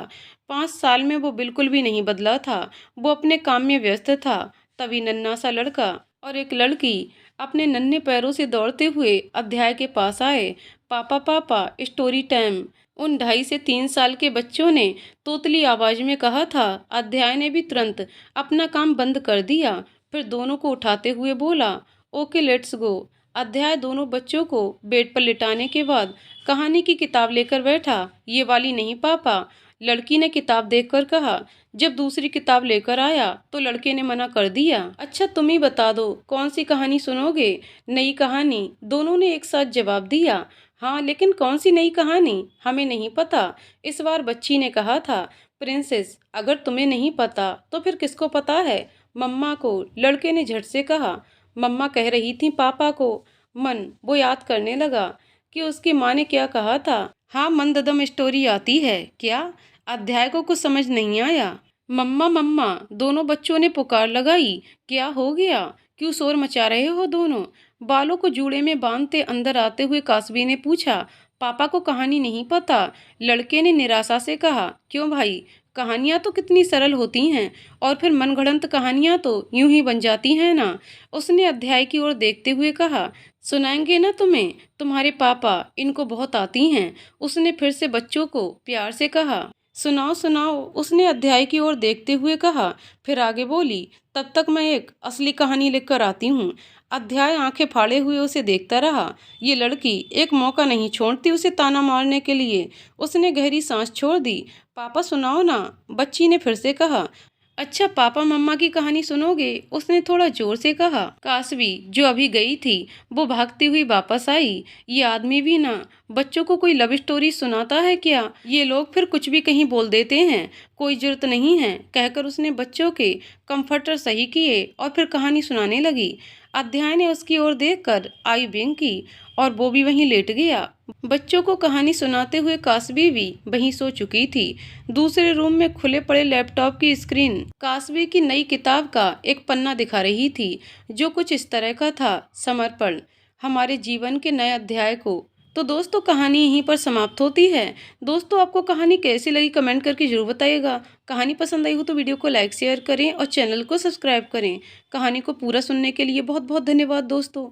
5 साल में वो बिल्कुल भी नहीं बदला था। वो अपने काम में व्यस्त था। तभी नन्हा सा लड़का और एक लड़की अपने नन्हे पैरों से दौड़ते हुए अध्याय के पास आए। पापा पापा, स्टोरी टाइम। उन 2.5 से 3 साल के बच्चों ने तोतली आवाज में कहा था। अध्याय ने भी तुरंत अपना काम बंद कर दिया। फिर दोनों को उठाते हुए बोला, ओके लेट्स गो। अध्याय दोनों बच्चों को बेड पर लिटाने के बाद कहानी की किताब लेकर बैठा। ये वाली नहीं पापा, लड़की ने किताब देखकर कहा। जब दूसरी किताब लेकर आया तो लड़के ने मना कर दिया। अच्छा तुम ही बता दो कौन सी कहानी सुनोगे? नई कहानी, दोनों ने एक साथ जवाब दिया। हाँ लेकिन कौन सी नई कहानी? हमें नहीं पता। इस बार बच्ची ने कहा था। प्रिंसेस, अगर तुम्हें नहीं पता तो फिर किसको पता है? मम्मा को, लड़के ने झट से कहा। मम्मा कह रही थी पापा को। वो याद करने लगा कि उसकी माँ ने क्या कहा था। हाँ मंददम स्टोरी आती है क्या? अध्याय को कुछ समझ नहीं आया। मम्मा मम्मा, दोनों बच्चों ने पुकार लगाई। क्या हो गया? क्यों शोर मचा रहे हो दोनों? बालों को जूड़े में बांधते अंदर आते हुए कासवी ने पूछा। पापा को कहानी नहीं पता, लड़के ने निराशा से कहा। क्यों भाई, कहानियां तो कितनी सरल होती हैं, और फिर मनगढ़ंत कहानियां तो यूं ही बन जाती हैं ना। उसने अध्याय की ओर देखते हुए कहा। सुनाएंगे ना तुम्हें, तुम्हारे पापा, इनको बहुत आती हैं। उसने फिर से बच्चों को प्यार से कहा। सुनाओ सुनाओ, उसने अध्याय की ओर देखते हुए कहा। फिर आगे बोली, तब तक मैं एक असली कहानी लिखकर आती हूँ। अध्याय आंखें फाड़े हुए उसे देखता रहा। ये लड़की एक मौका नहीं छोड़ती उसे ताना मारने के लिए। उसने गहरी सांस छोड़ दी। पापा सुनाओ ना, बच्ची ने फिर से कहा। अच्छा पापा मम्मा की कहानी सुनोगे? उसने थोड़ा जोर से कहा। कासवी, जो अभी गई थी, वो भागती हुई वापस आई। ये आदमी भी ना बच्चों को कोई लव स्टोरी सुनाता है क्या? ये लोग फिर कुछ भी कहीं बोल देते हैं, कोई जरूरत नहीं है, कहकर उसने बच्चों के कंफर्टर सही किए और फिर कहानी सुनाने लगी। अध्याय ने उसकी ओर देखकर आई विंक की और वो भी वहीं लेट गया। बच्चों को कहानी सुनाते हुए कासवी भी वहीं सो चुकी थी। दूसरे रूम में खुले पड़े लैपटॉप की स्क्रीन कासवी की नई किताब का एक पन्ना दिखा रही थी, जो कुछ इस तरह का था। समर्पण, हमारे जीवन के नए अध्याय को। तो दोस्तों कहानी यहीं पर समाप्त होती है। दोस्तों आपको कहानी कैसी लगी कमेंट करके जरूर बताइएगा। कहानी पसंद आई हो तो वीडियो को लाइक शेयर करें और चैनल को सब्सक्राइब करें। कहानी को पूरा सुनने के लिए बहुत बहुत धन्यवाद दोस्तों।